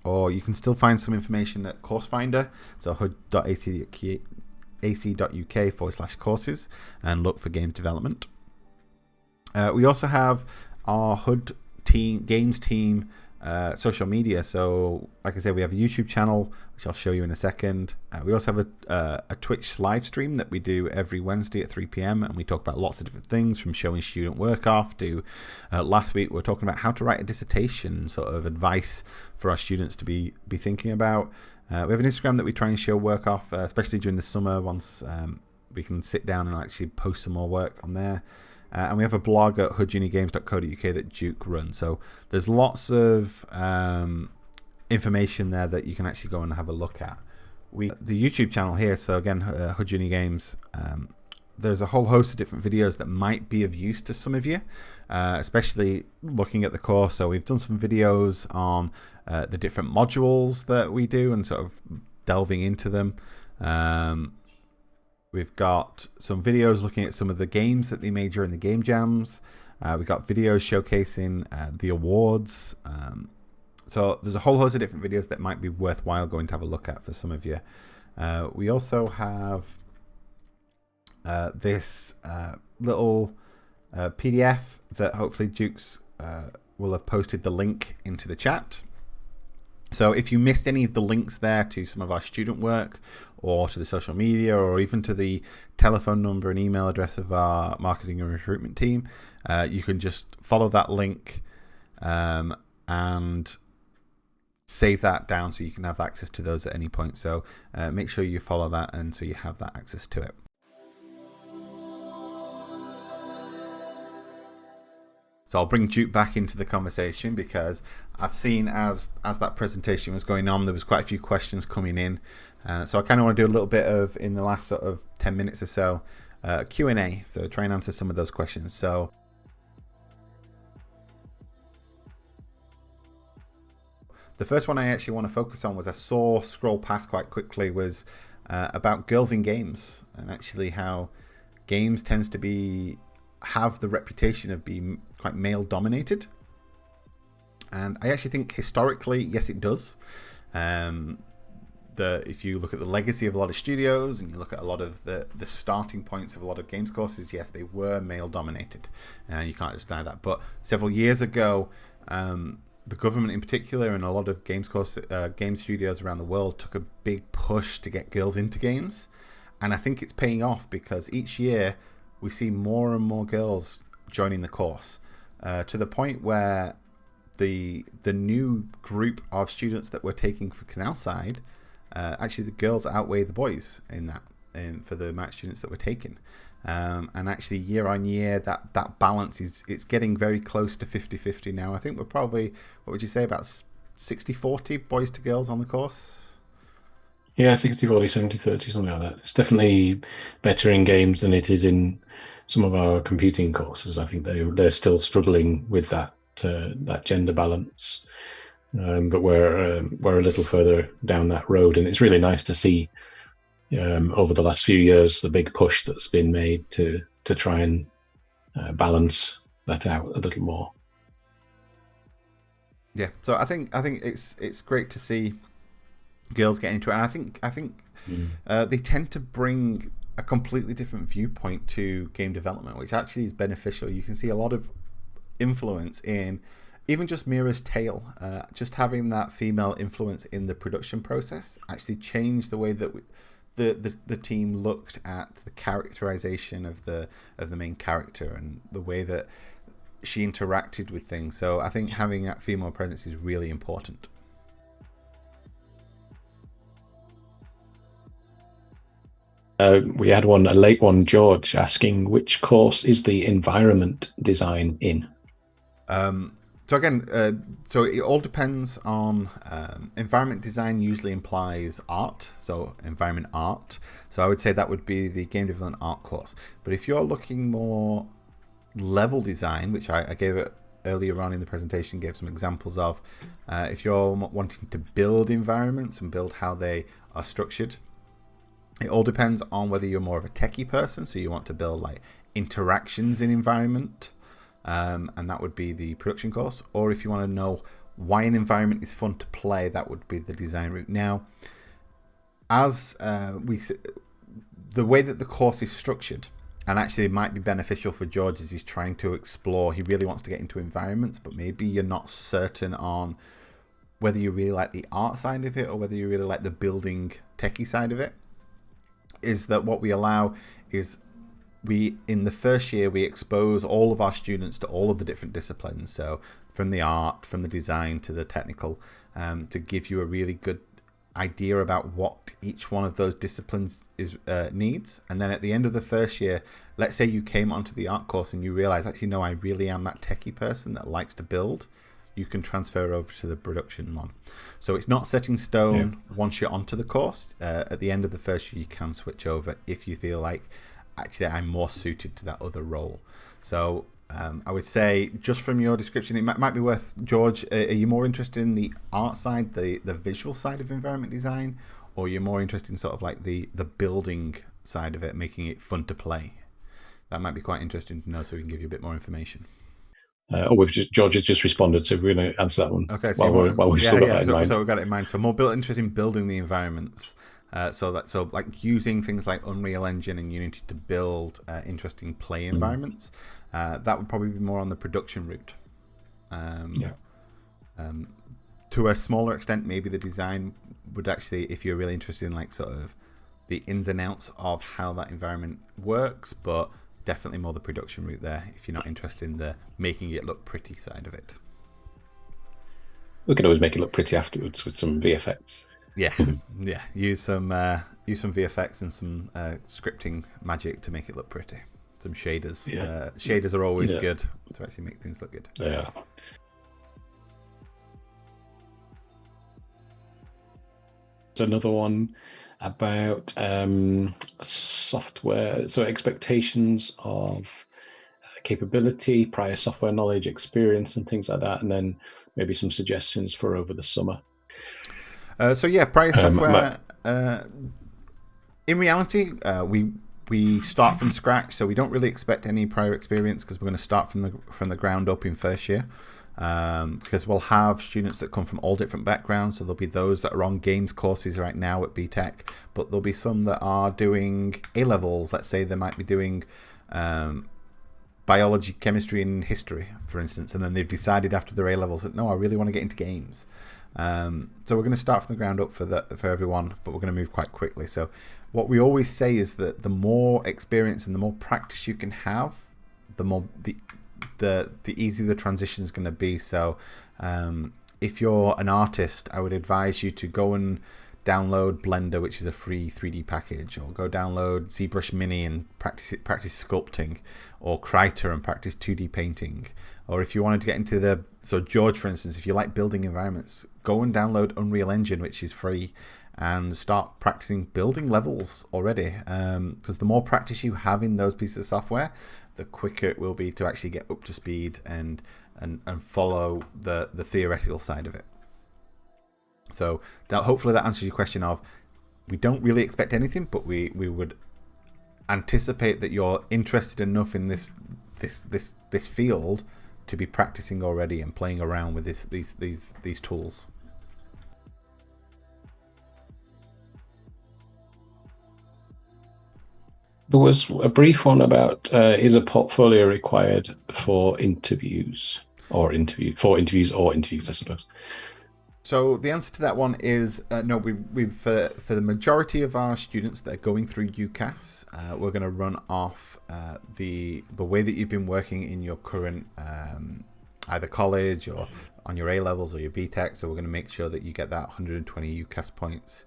A: or you can still find some information at Course Finder, so hud.ac.uk/courses, and look for game development. We also have our HUD games team social media. So like I said, we have a YouTube channel, which I'll show you in a second. We also have a Twitch live stream that we do every Wednesday at 3 p.m. and we talk about lots of different things, from showing student work off to last week we were talking about how to write a dissertation, sort of advice for our students to be thinking about. We have an Instagram that we try and show work off, especially during the summer, once we can sit down and actually post some more work on there. And we have a blog at HudUniGames.co.uk that Duke runs. So there's lots of information there that you can actually go and have a look at. The YouTube channel here, so again, HudUniGames, there's a whole host of different videos that might be of use to some of you, especially looking at the course. So we've done some videos on the different modules that we do and sort of delving into them. We've got some videos looking at some of the games that they made during the game jams. We've got videos showcasing the awards. So there's a whole host of different videos that might be worthwhile going to have a look at for some of you. We also have this little PDF that hopefully Duke's will have posted the link into the chat. So if you missed any of the links there to some of our student work, or to the social media, or even to the telephone number and email address of our marketing and recruitment team, you can just follow that link and save that down so you can have access to those at any point. So make sure you follow that, and so you have that access to it. So I'll bring Duke back into the conversation, because I've seen as that presentation was going on, there was quite a few questions coming in. So I kind of want to do a little bit of, in the last sort of 10 minutes or so, Q&A. So try and answer some of those questions. So the first one I actually want to focus on was, I saw scroll past quite quickly, was about girls in games, and actually how games tends to have the reputation of being quite male dominated. And I actually think historically, yes, it does. If you look at the legacy of a lot of studios, and you look at a lot of the starting points of a lot of games courses, yes, they were male dominated, and you can't just deny that. But several years ago, the government in particular, and a lot of game studios around the world, took a big push to get girls into games. And I think it's paying off, because each year we see more and more girls joining the course, to the point where the new group of students that we're taking for Canalside, actually the girls outweigh the boys in that, for the amount of students that we're taking. And actually year on year, that balance it's getting very close to 50-50 now. I think we're probably, what would you say, about 60-40 boys to girls on the course?
B: Yeah, 60-40, 70-30, something like that. It's definitely better in games than it is in some of our computing courses. I think they're still struggling with that gender balance, but we're a little further down that road, and it's really nice to see over the last few years the big push that's been made to try and balance that out a little more.
A: Yeah, so I think it's great to see girls get into it, and I think they tend to bring a completely different viewpoint to game development, which actually is beneficial. You can see a lot of influence in even just Mira's tale. Just having that female influence in the production process actually changed the way that the team looked at the characterization of the main character, and the way that she interacted with things. So I think having that female presence is really important.
B: We had a late one, George, asking, which course is the environment design in?
A: So again, so it all depends on, environment design usually implies art, so environment art. So I would say that would be the game development art course. But if you're looking more level design, which I gave it earlier on in the presentation, gave some examples of, if you're wanting to build environments and build how they are structured, it all depends on whether you're more of a techie person, so you want to build like interactions in environment, and that would be the production course. Or if you want to know why an environment is fun to play, that would be the design route. Now, as the way that the course is structured, And actually, it might be beneficial for George as he's trying to explore. He really wants to get into environments, but maybe you're not certain on whether you really like the art side of it or whether you really like the building techie side of it. Is that what we allow is in the first year, we expose all of our students to all of the different disciplines. So from the art, from the design to the technical, to give you a really good idea about what each one of those disciplines needs. And then at the end of the first year, let's say you came onto the art course and you realize, actually, no, I really am that techie person that likes to build. You can transfer over to the production one. So it's not set in stone once you're onto the course. At the end of the first year, you can switch over if you feel like, actually, I'm more suited to that other role. So I would say, just from your description, it might be worth, George, are you more interested in the art side, the visual side of environment design, or you're more interested in sort of like the building side of it, making it fun to play? That might be quite interesting to know, so we can give you a bit more information.
B: George has just responded, so we're going to answer that one.
A: Okay, so
B: while we've still got that in mind.
A: So we've got it in mind. So more interested in building the environments. So like using things like Unreal Engine and Unity to build interesting play environments. That would probably be more on the production route. To a smaller extent, maybe the design would actually, if you're really interested in like sort of the ins and outs of how that environment works, but definitely more the production route there if you're not interested in the making it look pretty side of it.
B: We can always make it look pretty afterwards with some VFX.
A: Yeah, use some VFX and some scripting magic to make it look pretty. Some shaders. Shaders are always good to actually make things look good.
B: Yeah. There's another one about software, so expectations of capability, prior software knowledge, experience, and things like that, and then maybe some suggestions for over the summer.
A: Prior software. In reality, we start from scratch, so we don't really expect any prior experience because we're going to start from the ground up in first year. Because we'll have students that come from all different backgrounds, so there'll be those that are on games courses right now at BTEC, but there'll be some that are doing A-levels. Let's say they might be doing biology, chemistry, and history, for instance, and then they've decided after their A-levels that, no, I really want to get into games. So we're going to start from the ground up for everyone, but we're going to move quite quickly. So what we always say is that the more experience and the more practice you can have, the easier the transition is going to be. So if you're an artist, I would advise you to go and download Blender, which is a free 3D package, or go download ZBrush Mini and practice sculpting, or Krita and practice 2D painting. Or if you wanted to get into so George, for instance, if you like building environments, go and download Unreal Engine, which is free, and start practicing building levels already. Because the more practice you have in those pieces of software, the quicker it will be to actually get up to speed and follow the theoretical side of it. So hopefully that answers your question of, we don't really expect anything, but we would anticipate that you're interested enough in this field to be practicing already and playing around with these tools.
B: There was a brief one about is a portfolio required for interviews, I suppose.
A: So the answer to that one is no. We for the majority of our students that are going through UCAS, we're going to run off the way that you've been working in your current either college or on your A-levels or your BTEC. So we're going to make sure that you get that 120 UCAS points.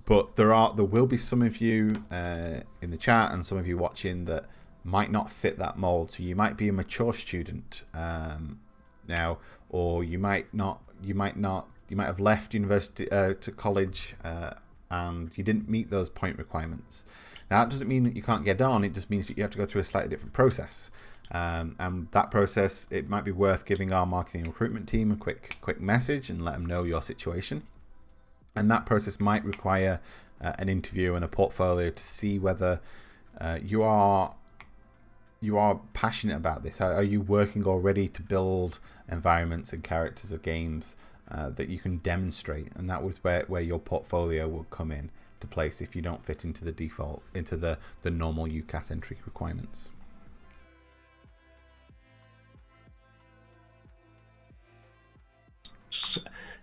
A: But there will be some of you in the chat and some of you watching that might not fit that mold. So you might be a mature student now, or you might have left university to college and you didn't meet those point requirements. Now that doesn't mean that you can't get on. It just means that you have to go through a slightly different process. And that process, it might be worth giving our marketing and recruitment team a quick message and let them know your situation. And that process might require an interview and a portfolio to see whether you are passionate about this. Are you working already to build environments and characters of games that you can demonstrate? And that was where your portfolio will come in. to place if you don't fit into the default, into the normal UCAS entry requirements.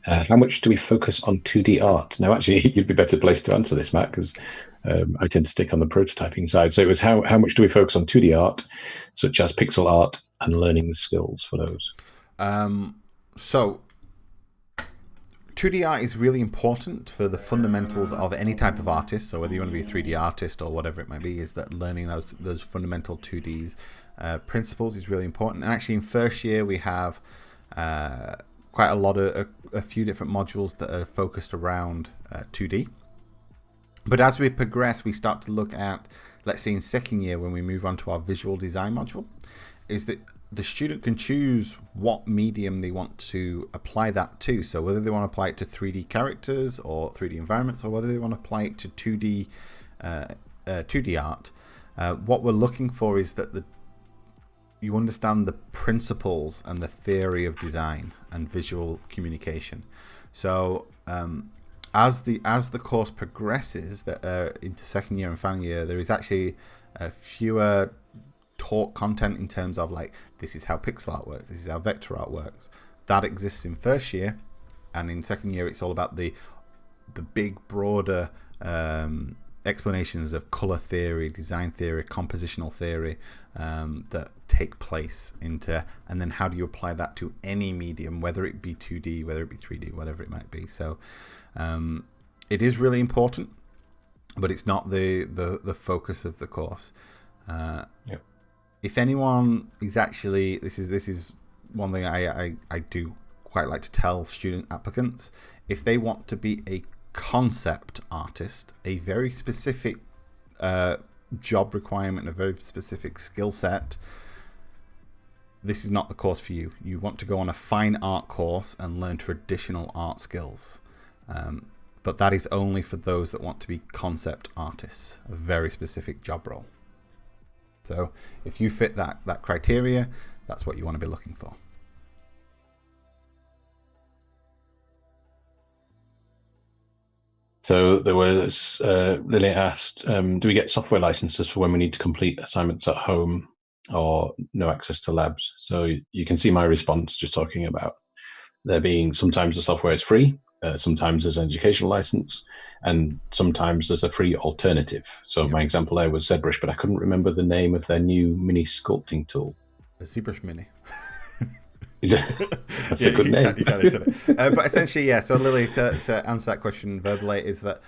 B: How much do we focus on 2D art? Now, actually, you'd be better placed to answer this, Matt, because I tend to stick on the prototyping side. So it was how much do we focus on 2D art, such as pixel art, and learning the skills for those?
A: So 2D art is really important for the fundamentals of any type of artist. So whether you want to be a 3D artist or whatever it might be, is that learning those fundamental 2D principles is really important. And actually in first year we have quite a few different modules that are focused around 2D. But as we progress, we start to look at, let's say in second year, when we move on to our visual design module, is that the student can choose what medium they want to apply that to. So whether they want to apply it to 3D characters or 3D environments, or whether they want to apply it to 2D art, what we're looking for is that you understand the principles and the theory of design and visual communication. So as the course progresses into second year and final year, there is actually fewer taught content in terms of like, this is how pixel art works, this is how vector art works. That exists in first year, and in second year it's all about the big broader explanations of color theory, design theory, compositional theory that take place into, and then how do you apply that to any medium, whether it be 2D, whether it be 3D, whatever it might be. So it is really important, but it's not the focus of the course.
B: Yep.
A: If anyone is actually, this is one thing I do quite like to tell student applicants, if they want to be a concept artist, a very specific job requirement, a very specific skill set, this is not the course for you. You want to go on a fine art course and learn traditional art skills. But that is only for those that want to be concept artists, a very specific job role. So if you fit that criteria, that's what you want to be looking for.
B: So there was, Lily asked, do we get software licenses for when we need to complete assignments at home or no access to labs? So you can see my response just talking about there being, sometimes the software is free, sometimes there's an educational license, and sometimes there's a free alternative. So my example there was ZBrush, but I couldn't remember the name of their new mini sculpting tool.
A: A ZBrush Mini.
B: Is it? That's a good name.
A: You can't it. But essentially, yeah. So Lily, to answer that question verbally, is that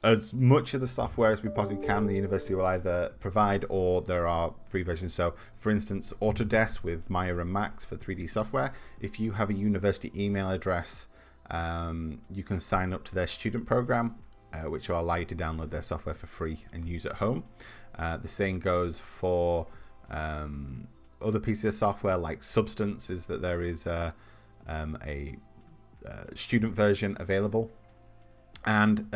A: as much of the software as we possibly can, the university will either provide, or there are free versions. So for instance, Autodesk with Maya and Max for 3D software, if you have a university email address, you can sign up to their student program, which will allow you to download their software for free and use at home. The same goes for other pieces of software like Substance, is that there is a student version available, and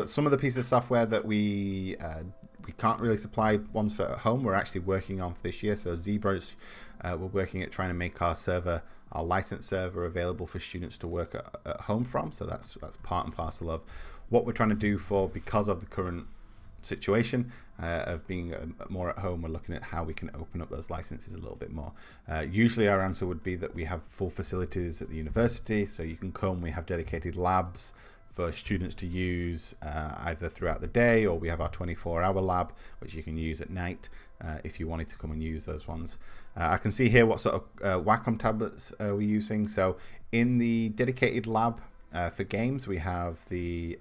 A: some of the pieces of software that we can't really supply ones for at home, we're actually working on for this year. So ZBrush, we're working at trying to make our license server available for students to work at home from. So that's part and parcel of what we're trying to do because of the current situation of being more at home. We're looking at how we can open up those licenses a little bit more. Usually our answer would be that we have full facilities at the university, so you can come. We have dedicated labs for students to use either throughout the day, or we have our 24-hour lab which you can use at night if you wanted to come and use those ones. I can see here what sort of Wacom tablets we're using. So in the dedicated lab for games, we have the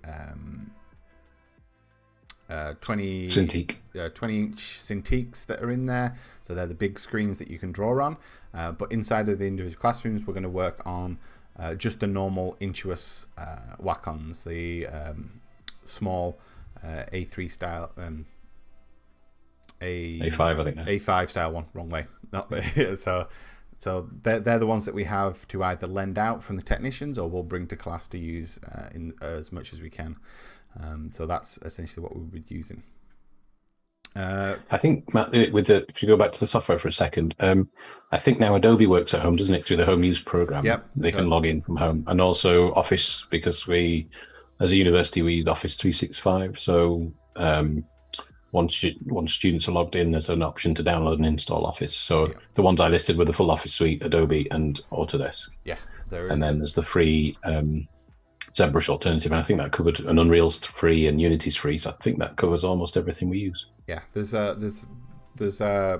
A: 20
B: Cintiq.
A: 20-inch Cintiqs that are in there. So they're the big screens that you can draw on. But inside of the individual classrooms, we're going to work on just the normal Intuos Wacoms, the small A3 style,
B: A5, I think.
A: A5 style one, wrong way. So they're the ones that we have to either lend out from the technicians, or we'll bring to class to use in as much as we can. So that's essentially what we'll be using.
B: I think, Matt, if you go back to the software for a second, I think now Adobe works at home, doesn't it, through the home use program?
A: Yep.
B: They can log in from home, and also Office, because we as a university, we use Office 365. So once students are logged in, there's an option to download and install Office. So the ones I listed were the full Office suite, Adobe and Autodesk.
A: Yeah, there is.
B: And then there's the free ZBrush alternative, and I think that covered, and Unreal's free and Unity's free. So I think that covers almost everything we use.
A: Yeah, there's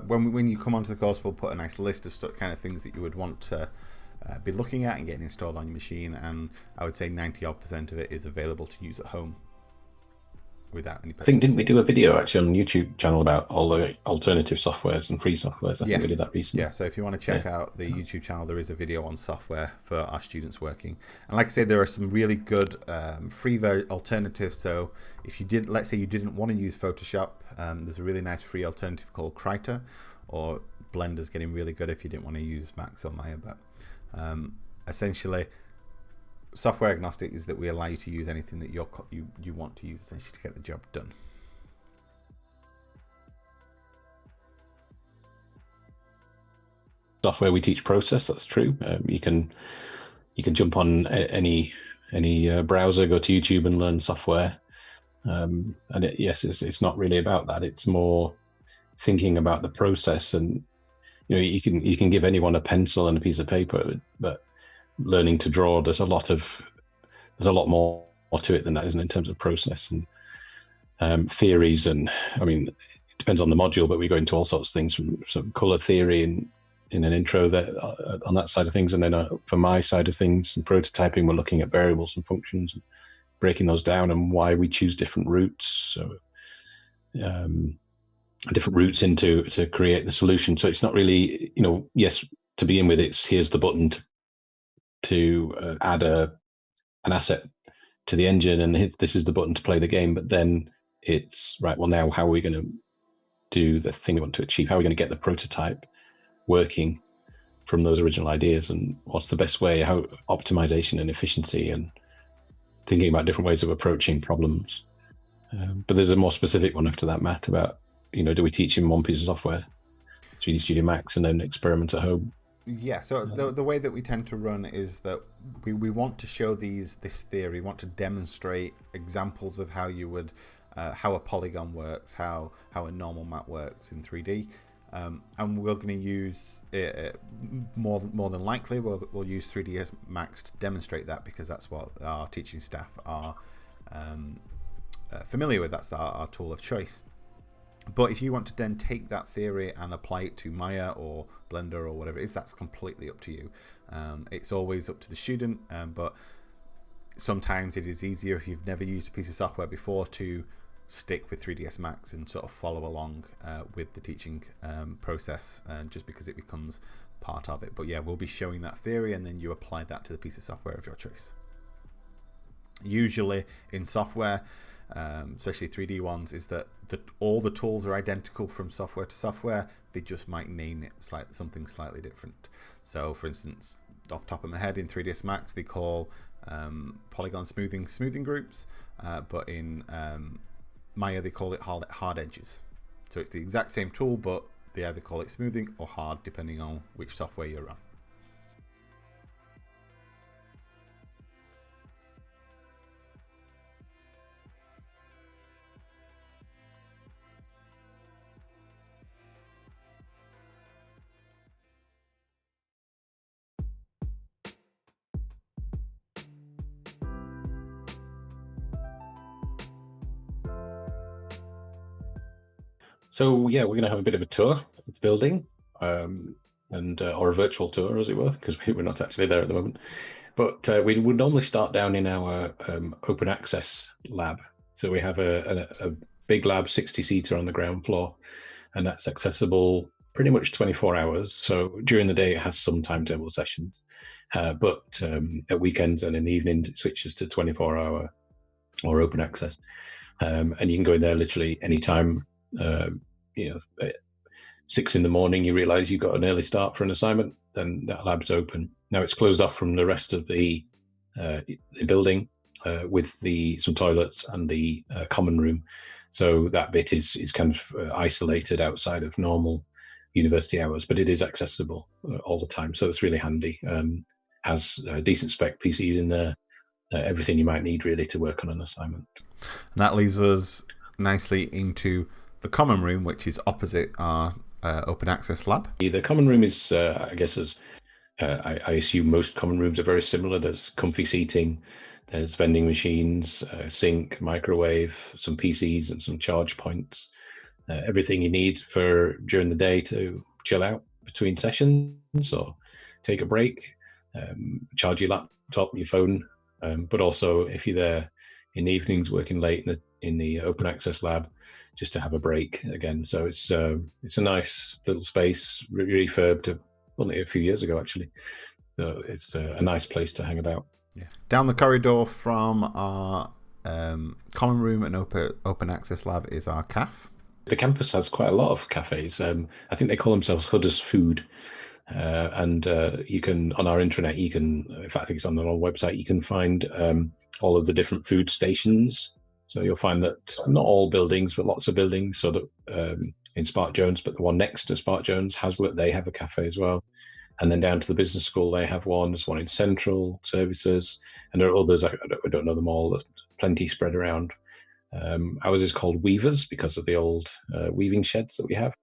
A: when you come onto the course, we'll put a nice list of kind of things that you would want to be looking at and getting installed on your machine, and I would say 90% of it is available to use at home without any purchase.
B: I think, didn't we do a video actually on the YouTube channel about all the alternative softwares and free softwares? I think we did that recently.
A: Yeah, so if you want to check out the YouTube channel, there is a video on software for our students working. And like I say, there are some really good free alternatives. So if you did, let's say you didn't want to use Photoshop, there's a really nice free alternative called Krita, or Blender's getting really good if you didn't want to use Max or Maya. But essentially, software agnostic is that we allow you to use anything that you want to use essentially to get the job done.
B: Software we teach process, that's true. You can jump on any browser, go to YouTube and learn software. And it's not really about that. It's more thinking about the process, and you can give anyone a pencil and a piece of paper, but learning to draw, there's a lot more to it than that, isn't it, in terms of process and theories. And I mean, it depends on the module, but we go into all sorts of things, from some color theory in an intro that on that side of things, and then for my side of things and prototyping, we're looking at variables and functions and breaking those down and why we choose different routes. So different routes to create the solution. So it's not really, yes, to begin with, it's here's the button to add an asset to the engine, and this is the button to play the game. But then it's right, well, now how are we going to do the thing we want to achieve? How are we going to get the prototype working from those original ideas, and what's the best way, how optimization and efficiency, and thinking about different ways of approaching problems. But there's a more specific one after that, Matt, about, do we teach him one piece of software, 3D Studio Max, and then experiment at home?
A: Yeah, so the way that we tend to run is that we want to show this theory, we want to demonstrate examples of how you would, how a polygon works, how a normal map works in 3D. And we're going to use more than likely we'll use 3ds Max to demonstrate that, because that's what our teaching staff are familiar with. That's our tool of choice. But if you want to then take that theory and apply it to Maya or Blender or whatever it is, that's completely up to you. It's always up to the student, but sometimes it is easier if you've never used a piece of software before to stick with 3ds Max and sort of follow along with the teaching process, just because it becomes part of it. But yeah, we'll be showing that theory, and then you apply that to the piece of software of your choice. Usually in software, especially 3D ones, is that all the tools are identical from software to software. They just might name it something slightly different. So for instance, off the top of my head, in 3ds Max they call polygon smoothing groups, but in Maya they call it hard edges. So it's the exact same tool, but they either call it smoothing or hard depending on which software you're on.
B: So yeah, we're going to have a bit of a tour of the building, and or a virtual tour, as it were, because we're not actually there at the moment. But we would normally start down in our open access lab. So we have a big lab, 60-seater on the ground floor, and that's accessible pretty much 24 hours. So during the day, it has some timetable sessions, but at weekends and in the evenings, it switches to 24-hour or open access. And you can go in there literally anytime. 6 a.m, you realize you've got an early start for an assignment, then that lab's open. Now it's closed off from the rest of the building with some toilets and the common room. So that bit is kind of isolated outside of normal university hours, but it is accessible all the time. So it's really handy. Has decent spec PCs in there, everything you might need really to work on an assignment.
A: And that leads us nicely into the common room, which is opposite our open access lab.
B: The common room is, I guess, as I assume most common rooms are very similar. There's comfy seating, there's vending machines, sink, microwave, some PCs and some charge points. Everything you need for during the day to chill out between sessions or take a break, charge your laptop, your phone, but also if you're there in the evenings working late in the open access lab, just to have a break again. So it's a nice little space, refurbed only a few years ago actually. So it's a nice place to hang about.
A: Yeah. Down the corridor from our common room and open access lab is our CAF.
B: The campus has quite a lot of cafes. I think they call themselves Huddersfield. And you can, on our intranet, you can, in fact, I think it's on our website, you can find all of the different food stations. So you'll find that not all buildings, but lots of buildings. So that in Spark Jones, but the one next to Spark Jones, Hazlitt, they have a cafe as well. And then down to the business school, they have one. There's one in Central Services, and there are others. I don't know them all. There's plenty spread around. Ours is called Weavers because of the old weaving sheds that we have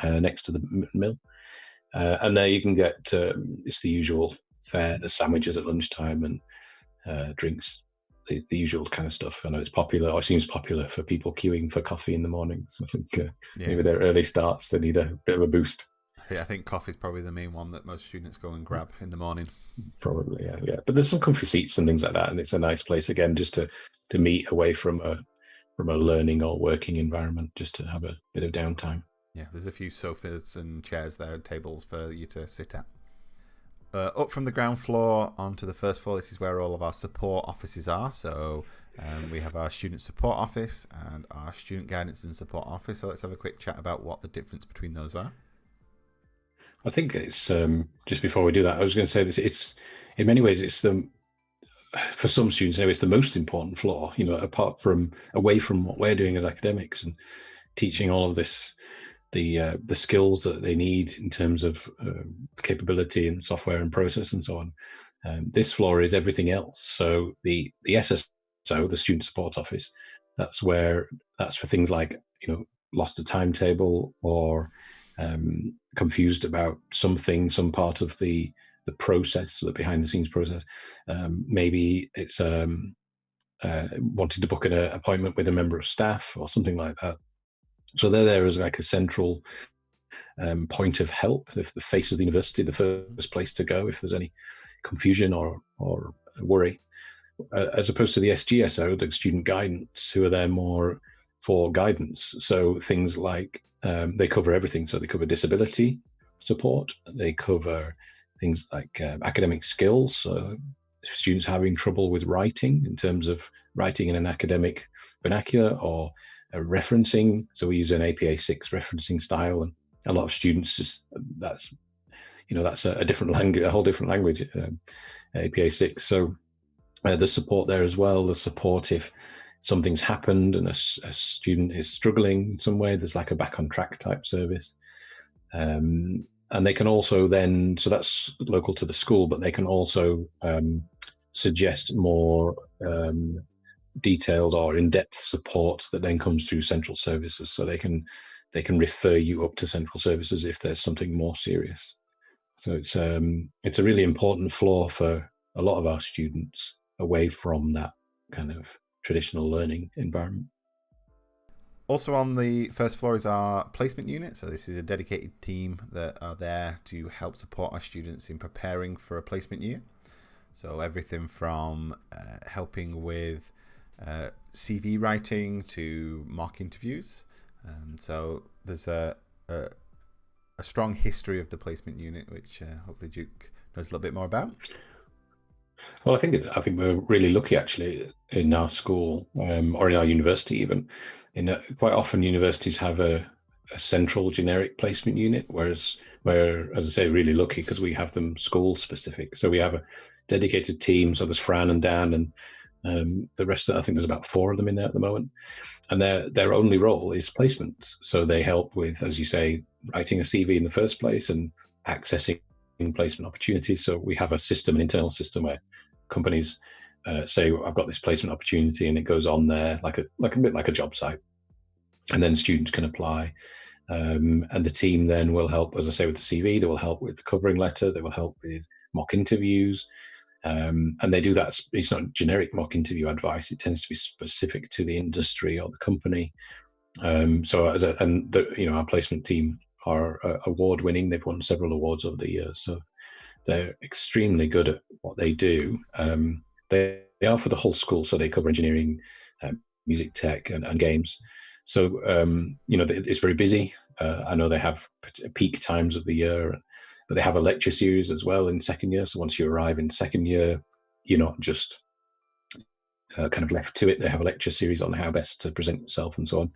B: next to the mill. And there you can get, it's the usual fare, the sandwiches at lunchtime and drinks, the usual kind of stuff. I know it's popular, or seems popular for people queuing for coffee in the morning. So I think maybe their early starts, they need a bit of a boost.
A: Yeah, I think coffee is probably the main one that most students go and grab in the morning.
B: Probably, yeah. But there's some comfy seats and things like that, and it's a nice place again just to meet away from a learning or working environment, just to have a bit of downtime.
A: Yeah, there's a few sofas and chairs there, and tables for you to sit at. Up from the ground floor onto the first floor, this is where all of our support offices are. So we have our student support office and our student guidance and support office. So let's have a quick chat about what the difference between those are.
B: I think it's just before we do that, I was going to say this. It's in many ways it's for some students anyway, it's the most important floor. Apart from away from what we're doing as academics and teaching all of this, the skills that they need in terms of capability and software and process and so on. This floor is everything else. So the SSO, the student support office, that's for things like lost a timetable or confused about some part of the process, the behind the scenes process. Maybe it's wanting to book an appointment with a member of staff or something like that. So they're there as like a central point of help, if the face of the university, the first place to go if there's any confusion or worry, as opposed to the SGSO, the student guidance, who are there more for guidance. So things like they cover everything. So they cover disability support, they cover things like academic skills. So students having trouble with writing in terms of writing in an academic vernacular or referencing. So we use an APA 6 referencing style, and a lot of students that's a different language, a whole different language, APA 6. So the support there as well, the support if something's happened and a student is struggling in some way, there's like a back on track type service. And they can also then, so that's local to the school, but they can also suggest more detailed or in-depth support that then comes through central services. So they can refer you up to central services if there's something more serious. So it's a really important floor for a lot of our students away from that kind of traditional learning environment.
A: Also on the first floor is our placement unit. So this is a dedicated team that are there to help support our students in preparing for a placement year. So everything from helping with CV writing to mock interviews. So there's a strong history of the placement unit, which hopefully Duke knows a little bit more about.
B: Well, I think we're really lucky actually in our school or in our university even. Quite often universities have a central generic placement unit, whereas we're, as I say, really lucky because we have them school specific. So we have a dedicated team. So there's Fran and Dan and the rest of, I think there's about 4 of them in there at the moment. And their only role is placement. So they help with, as you say, writing a CV in the first place and accessing placement opportunities. So we have a system, an internal system where companies say I've got this placement opportunity, and it goes on there like a bit like a job site, and then students can apply. And the team then will help, as I say, with the CV. They will help with the covering letter. They will help with mock interviews. And they do that. It's not generic mock interview advice. It tends to be specific to the industry or the company. So our placement team are award winning. They've won several awards over the years. So they're extremely good at what they do. They are for the whole school. So they cover engineering, music, tech, and games. So, it's very busy. I know they have peak times of the year, but they have a lecture series as well in second year. So once you arrive in second year, you're not just kind of left to it. They have a lecture series on how best to present yourself and so on,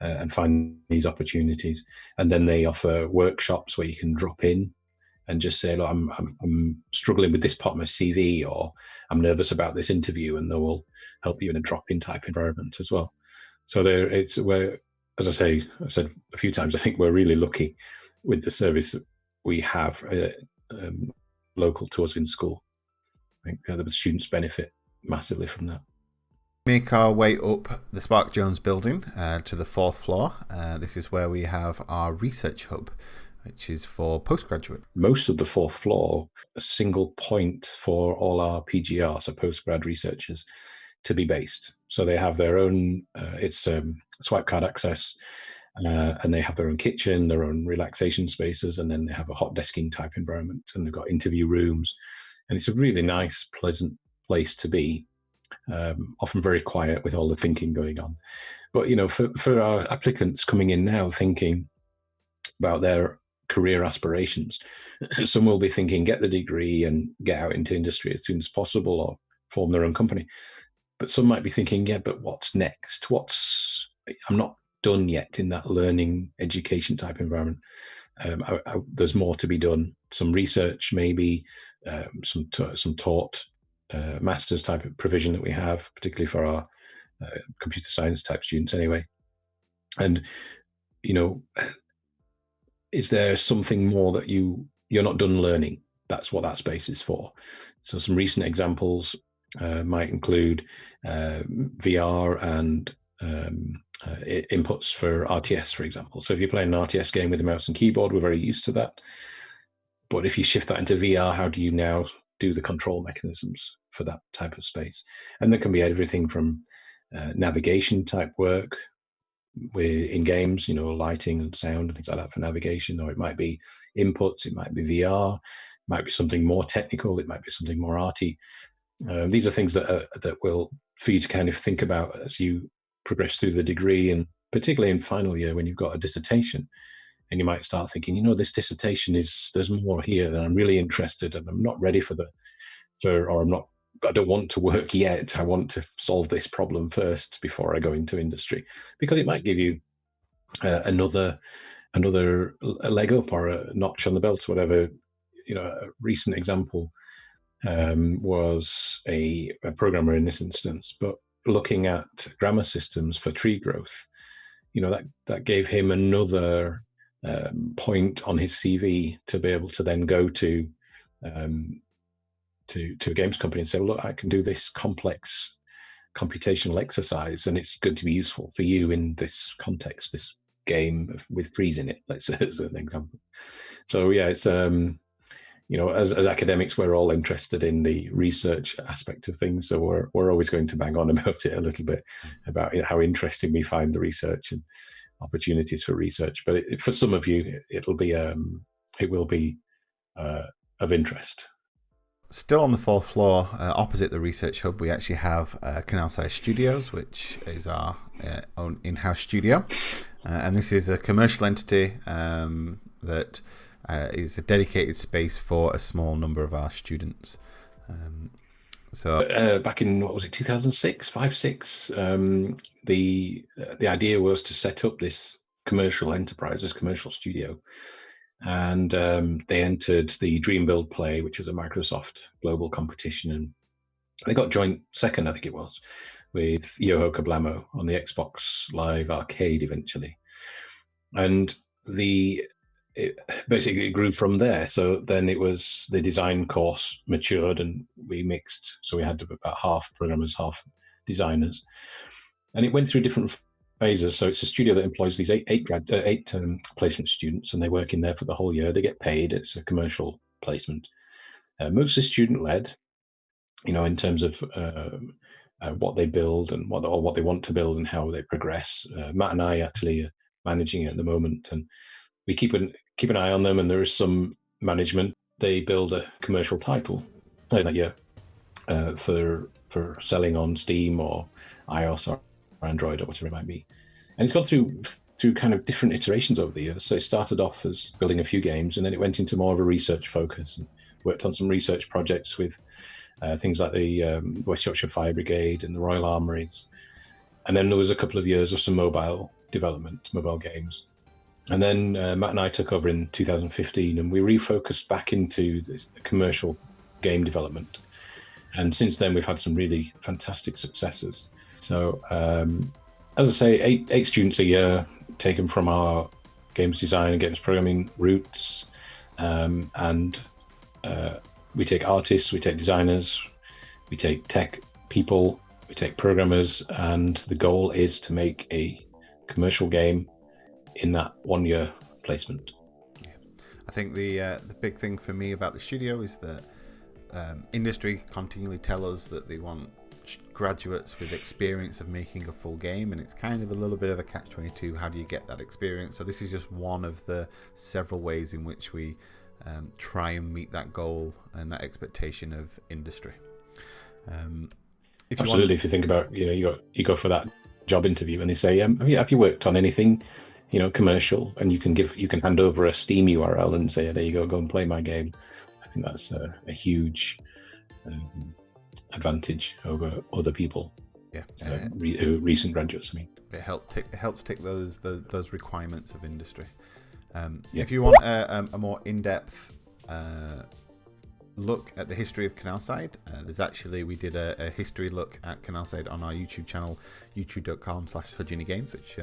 B: and find these opportunities. And then they offer workshops where you can drop in and just say, look, I'm struggling with this part of my CV, or I'm nervous about this interview, and they will help you in a drop-in type environment as well. So as I've said a few times, I think we're really lucky with the service that we have local to us in school. I think the students benefit massively from that.
A: Make our way up the Spark Jones building to the 4th floor. This is where we have our research hub, which is for postgraduate.
B: Most of the 4th floor, a single point for all our PGR, so postgrad researchers, to be based. So they have their own, it's swipe card access, and they have their own kitchen, their own relaxation spaces, and then they have a hot desking type environment, and they've got interview rooms. And it's a really nice, pleasant place to be, often very quiet with all the thinking going on. But, for our applicants coming in now thinking about their career aspirations, some will be thinking, get the degree and get out into industry as soon as possible, or form their own company. But some might be thinking, yeah, but what's next? I'm not done yet in that learning education type environment. There's more to be done. Some research, maybe some taught master's type of provision that we have, particularly for our computer science type students anyway. And, is there something more that you're not done learning? That's what that space is for. So some recent examples might include VR and inputs for RTS, for example. So if you're playing an RTS game with a mouse and keyboard, we're very used to that. But if you shift that into VR, how do you now do the control mechanisms for that type of space? And there can be everything from navigation type work in games, lighting and sound and things like that for navigation, or it might be inputs, it might be VR, it might be something more technical, it might be something more arty. These are things that will, for you to kind of think about as you progress through the degree, and particularly in final year when you've got a dissertation, and you might start thinking, this dissertation there's more here than I'm really interested, and I'm not ready I don't want to work yet. I want to solve this problem first before I go into industry, because it might give you another leg up or a notch on the belt, whatever. A recent example was a programmer in this instance, but looking at grammar systems for tree growth, that gave him another point on his CV to be able to then go to a games company and say, well, look, I can do this complex computational exercise, and it's going to be useful for you in this context, this game with trees in it, let's say, as an example. So yeah, it's as academics, we're all interested in the research aspect of things, so we're always going to bang on about it a little bit, about how interesting we find the research and opportunities for research. But for some of you, it will be of interest.
A: Still on the 4th floor, opposite the research hub, we actually have Canal Side Studios, which is our own in-house studio. And this is a commercial entity that is a dedicated space for a small number of our students.
B: Back in, 2006, 6, the idea was to set up this commercial enterprise, this commercial studio. And they entered the Dream Build Play, which was a Microsoft global competition, and they got joint second, I think it was, with Yoho Kablamo on the Xbox Live Arcade eventually. And the it basically grew from there. So then it was the design course matured, and we mixed. So we had about half programmers, half designers, and it went through different phases. So it's a studio that employs these eight placement students, and they work in there for the whole year. They get paid. It's a commercial placement, mostly student led. In terms of what they build and what they want to build and how they progress. Matt and I actually are managing it at the moment, and we keep an eye on them. And there is some management. They build a commercial title that year for selling on Steam or iOS or Android or whatever it might be. And it's gone through kind of different iterations over the years. So it started off as building a few games, and then it went into more of a research focus and worked on some research projects with things like the West Yorkshire Fire Brigade and the Royal Armouries. And then there was a couple of years of some mobile development, mobile games. And then Matt and I took over in 2015, and we refocused back into this commercial game development. And since then, we've had some really fantastic successes. So, as I say, eight students a year taken from our games design and games programming roots. And we take artists, we take designers, we take tech people, we take programmers, and the goal is to make a commercial game in that 1 year placement.
A: Yeah. I think the big thing for me about the studio is that industry continually tell us that they want graduates with experience of making a full game, and it's kind of a little bit of a catch-22. How do you get that experience? So this is just one of the several ways in which we try and meet that goal and that expectation of industry.
B: Absolutely. If you think about, you go for that job interview and they say, have you worked on anything, commercial? And you can hand over a Steam URL and say, there you go and play my game. I think that's a huge advantage over other people.
A: Yeah,
B: recent graduates. I mean,
A: it helps tick those requirements of industry. If you want a more in-depth look at the history of Canalside, we did a history look at Canalside on our YouTube channel, youtube.com/HudUniGames, which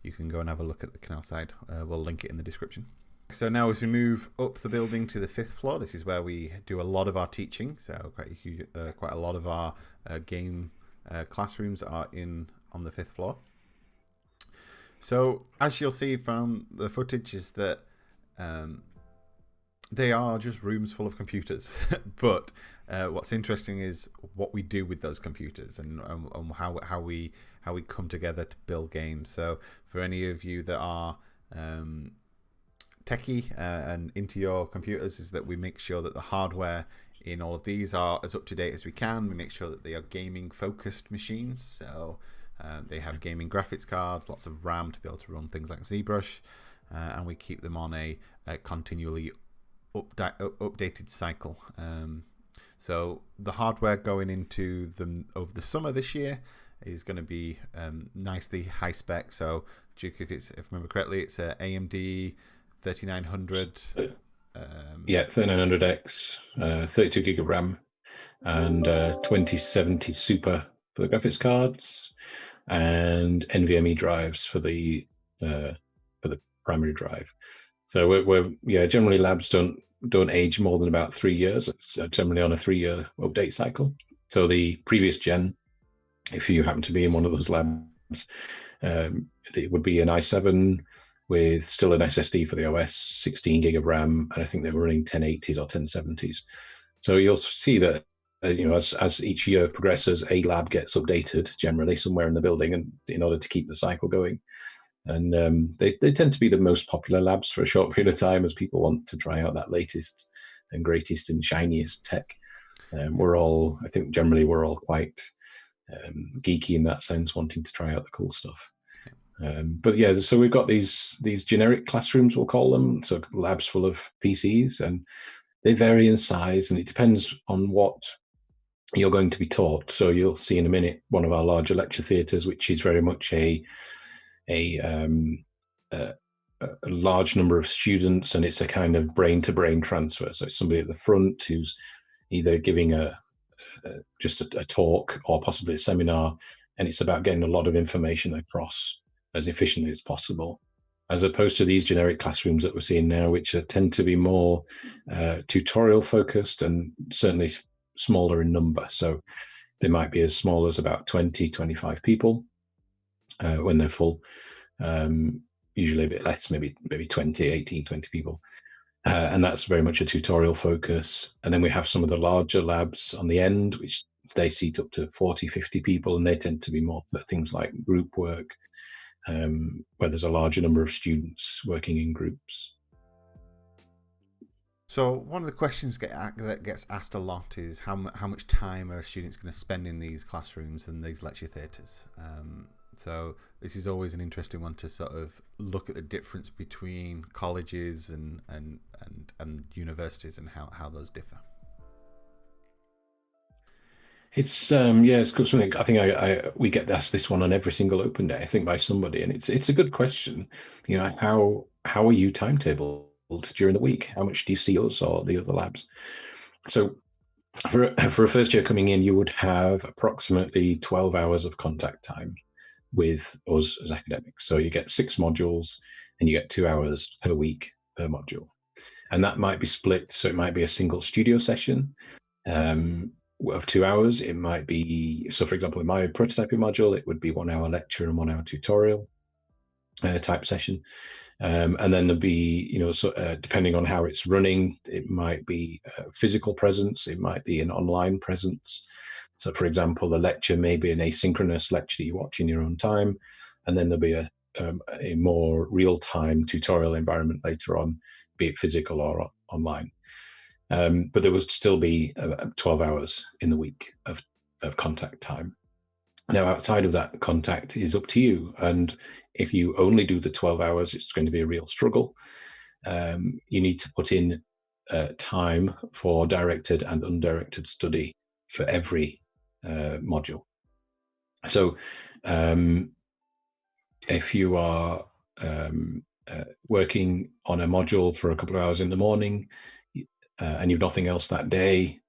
A: you can go and have a look at the Canalside. We'll link it in the description. So now as we move up the building to the 5th floor, this is where we do a lot of our teaching. So quite a lot of our game classrooms are on the 5th floor. So as you'll see from the footage is that they are just rooms full of computers. But what's interesting is what we do with those computers and how we come together to build games. So for any of you that are techie and into your computers, is that we make sure that the hardware in all of these are as up to date as we can. We make sure that they are gaming focused machines. So they have gaming graphics cards, lots of RAM to be able to run things like ZBrush, and we keep them on a continually updated cycle. So the hardware going into them over the summer this year is going to be nicely high spec. So Duke, if I remember correctly, it's a AMD 3900.
B: 3900X, 32 gig of RAM, and 2070 Super for the graphics cards, and NVMe drives for the primary drive. So we're generally labs don't age more than about 3 years. It's generally on a 3-year update cycle. So the previous gen, if you happen to be in one of those labs, it would be an i7 with still an SSD for the OS, 16 gig of RAM, and I think they were running 1080s or 1070s. So you'll see that as each year progresses, a lab gets updated generally somewhere in the building, and in order to keep the cycle going. And they tend to be the most popular labs for a short period of time as people want to try out that latest and greatest and shiniest tech. I think generally we're all quite geeky in that sense, wanting to try out the cool stuff. But yeah, so we've got these generic classrooms, we'll call them, so labs full of PCs, and they vary in size, and it depends on what you're going to be taught. So you'll see in a minute one of our larger lecture theatres, which is very much a large number of students, and it's a kind of brain-to-brain transfer. So it's somebody at the front who's either giving just a talk or possibly a seminar, and it's about getting a lot of information across as efficiently as possible. as opposed to these generic classrooms that we're seeing now, which tend to be more tutorial focused and certainly smaller in number. So they might be as small as about 20, 25 people when they're full. Usually a bit less, maybe 20, 18, 20 people. And that's very much a tutorial focus. And then we have some of the larger labs on the end, which they seat up to 40, 50 people, and they tend to be more for things like group work, where there's a larger number of students working in groups.
A: So one of the questions that gets asked a lot is how much time are students going to spend in these classrooms and these lecture theatres? So this is always an interesting one to sort of look at the difference between colleges and universities and how those differ.
B: It's it's something I think we get asked this one on every single open day, I think, by somebody, and it's a good question. You know, how are you timetabled during the week? How much do you see us or the other labs? So for a first year coming in, you would have approximately 12 hours of contact time with us as academics. So you get 6 modules and you get 2 hours per week per module. And that might be split. So it might be a single studio session of 2 hours. It might be, so for example, in my prototyping module, it would be 1 hour lecture and 1 hour tutorial type session. And then there'll be, depending on how it's running, it might be physical presence, it might be an online presence. So for example, the lecture may be an asynchronous lecture that you watch in your own time, and then there'll be a more real-time tutorial environment later on, be it physical or online. But there would still be 12 hours in the week of contact time. Now, outside of that, contact is up to you. And if you only do the 12 hours, it's going to be a real struggle. You need to put in time for directed and undirected study for every module. So if you are working on a module for a couple of hours in the morning and you've nothing else that day,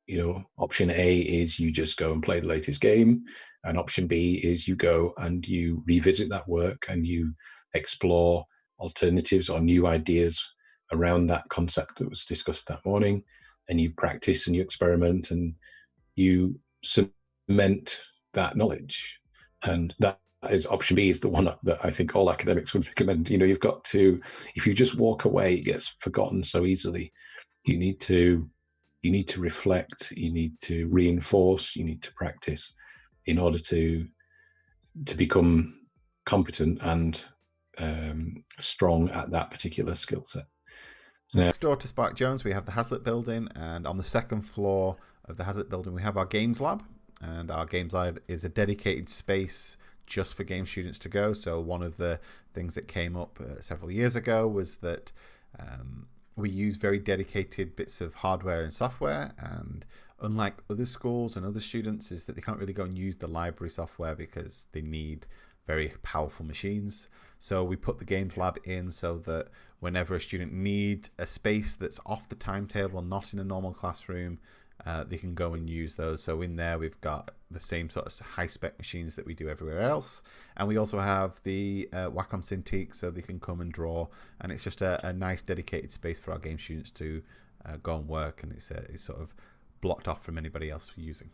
B: option A is you just go and play the latest game. And option B is you go and you revisit that work and you explore alternatives or new ideas around that concept that was discussed that morning. And you practice and you experiment and you cement that knowledge. And that is option B, is the one that I think all academics would recommend. You've got to, if you just walk away, it gets forgotten so easily. You need to reflect, you need to reinforce, you need to practice in order to become competent and strong at that particular skill set.
A: Next door to Spark Jones, we have the Hazlitt building, and on the second floor of the Hazlitt building, we have our games lab. And our games lab is a dedicated space just for game students to go. So one of the things that came up several years ago was that we use very dedicated bits of hardware and software, and unlike other schools and other students, is that they can't really go and use the library software because they need very powerful machines. So we put the games lab in so that whenever a student needs a space that's off the timetable, not in a normal classroom, they can go and use those. So in there we've got the same sort of high-spec machines that we do everywhere else, and we also have the Wacom Cintiq, so they can come and draw, and it's just a nice dedicated space for our game students to go and work, and it's sort of blocked off from anybody else using.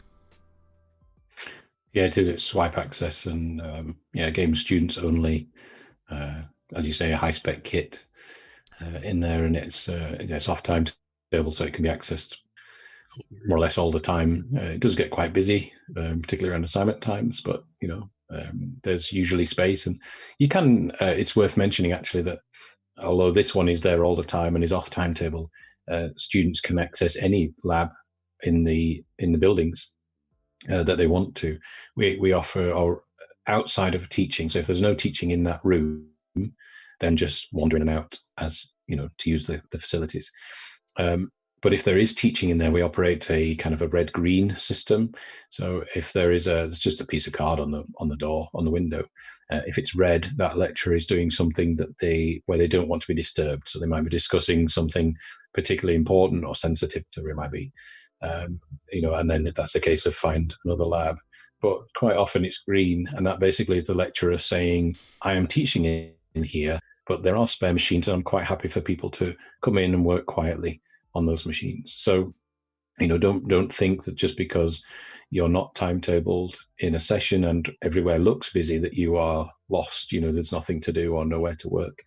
B: Yeah, it is. It's swipe access and game students only. As you say, a high-spec kit in there, and it's off timetable, so it can be accessed more or less all the time. It does get quite busy, particularly around assignment times, but there's usually space, and you can. It's worth mentioning actually that although this one is there all the time and is off timetable, students can access any lab in the buildings that they want to. We offer our outside of teaching. So if there's no teaching in that room, then just wander in and out as to use the facilities. But if there is teaching in there, we operate a kind of a red-green system. So if there's just a piece of card on the door, on the window, if it's red, that lecturer is doing something where they don't want to be disturbed. So they might be discussing something particularly important or sensitive, so it might be, and then if that's the case of find another lab. But quite often it's green, and that basically is the lecturer saying, I am teaching in here, but there are spare machines, and I'm quite happy for people to come in and work quietly on those machines. So, don't think that just because you're not timetabled in a session and everywhere looks busy that you are lost. There's nothing to do or nowhere to work.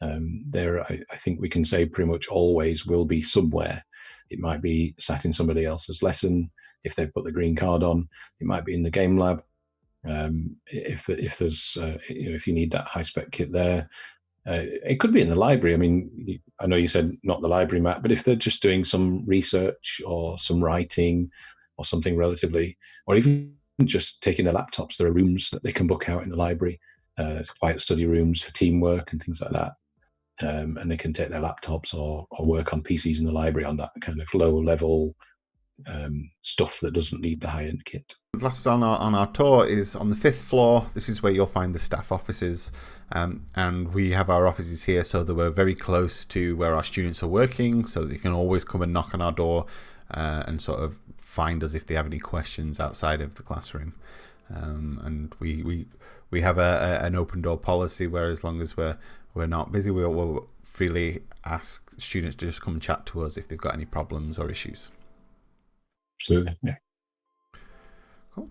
B: I think we can say pretty much always will be somewhere. It might be sat in somebody else's lesson if they've put the green card on. It might be in the game lab. If there's if you need that high spec kit there, it could be in the library. I mean, I know you said not the library, Matt, but if they're just doing some research or some writing or something relatively, or even just taking their laptops, there are rooms that they can book out in the library, quiet study rooms for teamwork and things like that. And they can take their laptops or work on PCs in the library on that kind of low level stuff that doesn't need the high end kit.
A: Last on our tour is on the 5th floor. This is where you'll find the staff offices, and we have our offices here so that we're very close to where our students are working, so that they can always come and knock on our door and sort of find us if they have any questions outside of the classroom. And we have an open door policy where as long as we're not busy, we'll freely ask students to just come and chat to us if they've got any problems or issues.
B: Absolutely, yeah.
A: Cool.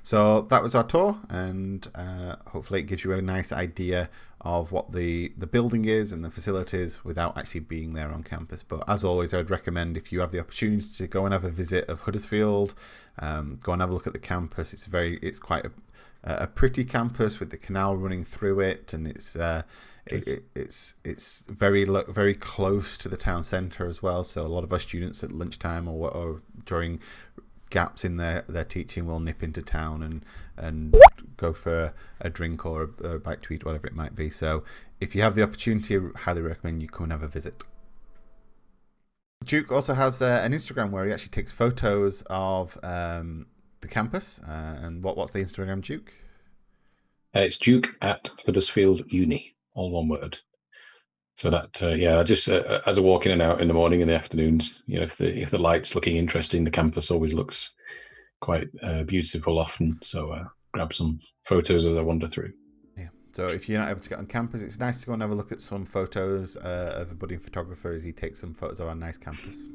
A: So that was our tour, and hopefully it gives you a nice idea of what the building is and the facilities without actually being there on campus. But as always, I would recommend, if you have the opportunity to go and have a visit of Huddersfield, go and have a look at the campus. It's quite a pretty campus with the canal running through it, and it's very close to the town centre as well. So a lot of our students at lunchtime or during gaps in their teaching will nip into town and go for a drink or a bite to eat, whatever it might be. So if you have the opportunity, I highly recommend you come and have a visit. Duke also has an Instagram where he actually takes photos of the campus. And what's the Instagram, Duke?
B: It's Duke at Huddersfield Uni, all one word. So that just as I walk in and out in the morning and the afternoons, if the light's looking interesting, the campus always looks quite beautiful often. So grab some photos as I wander through.
A: Yeah. So if you're not able to get on campus, it's nice to go and have a look at some photos of a budding photographer as he takes some photos of our nice campus.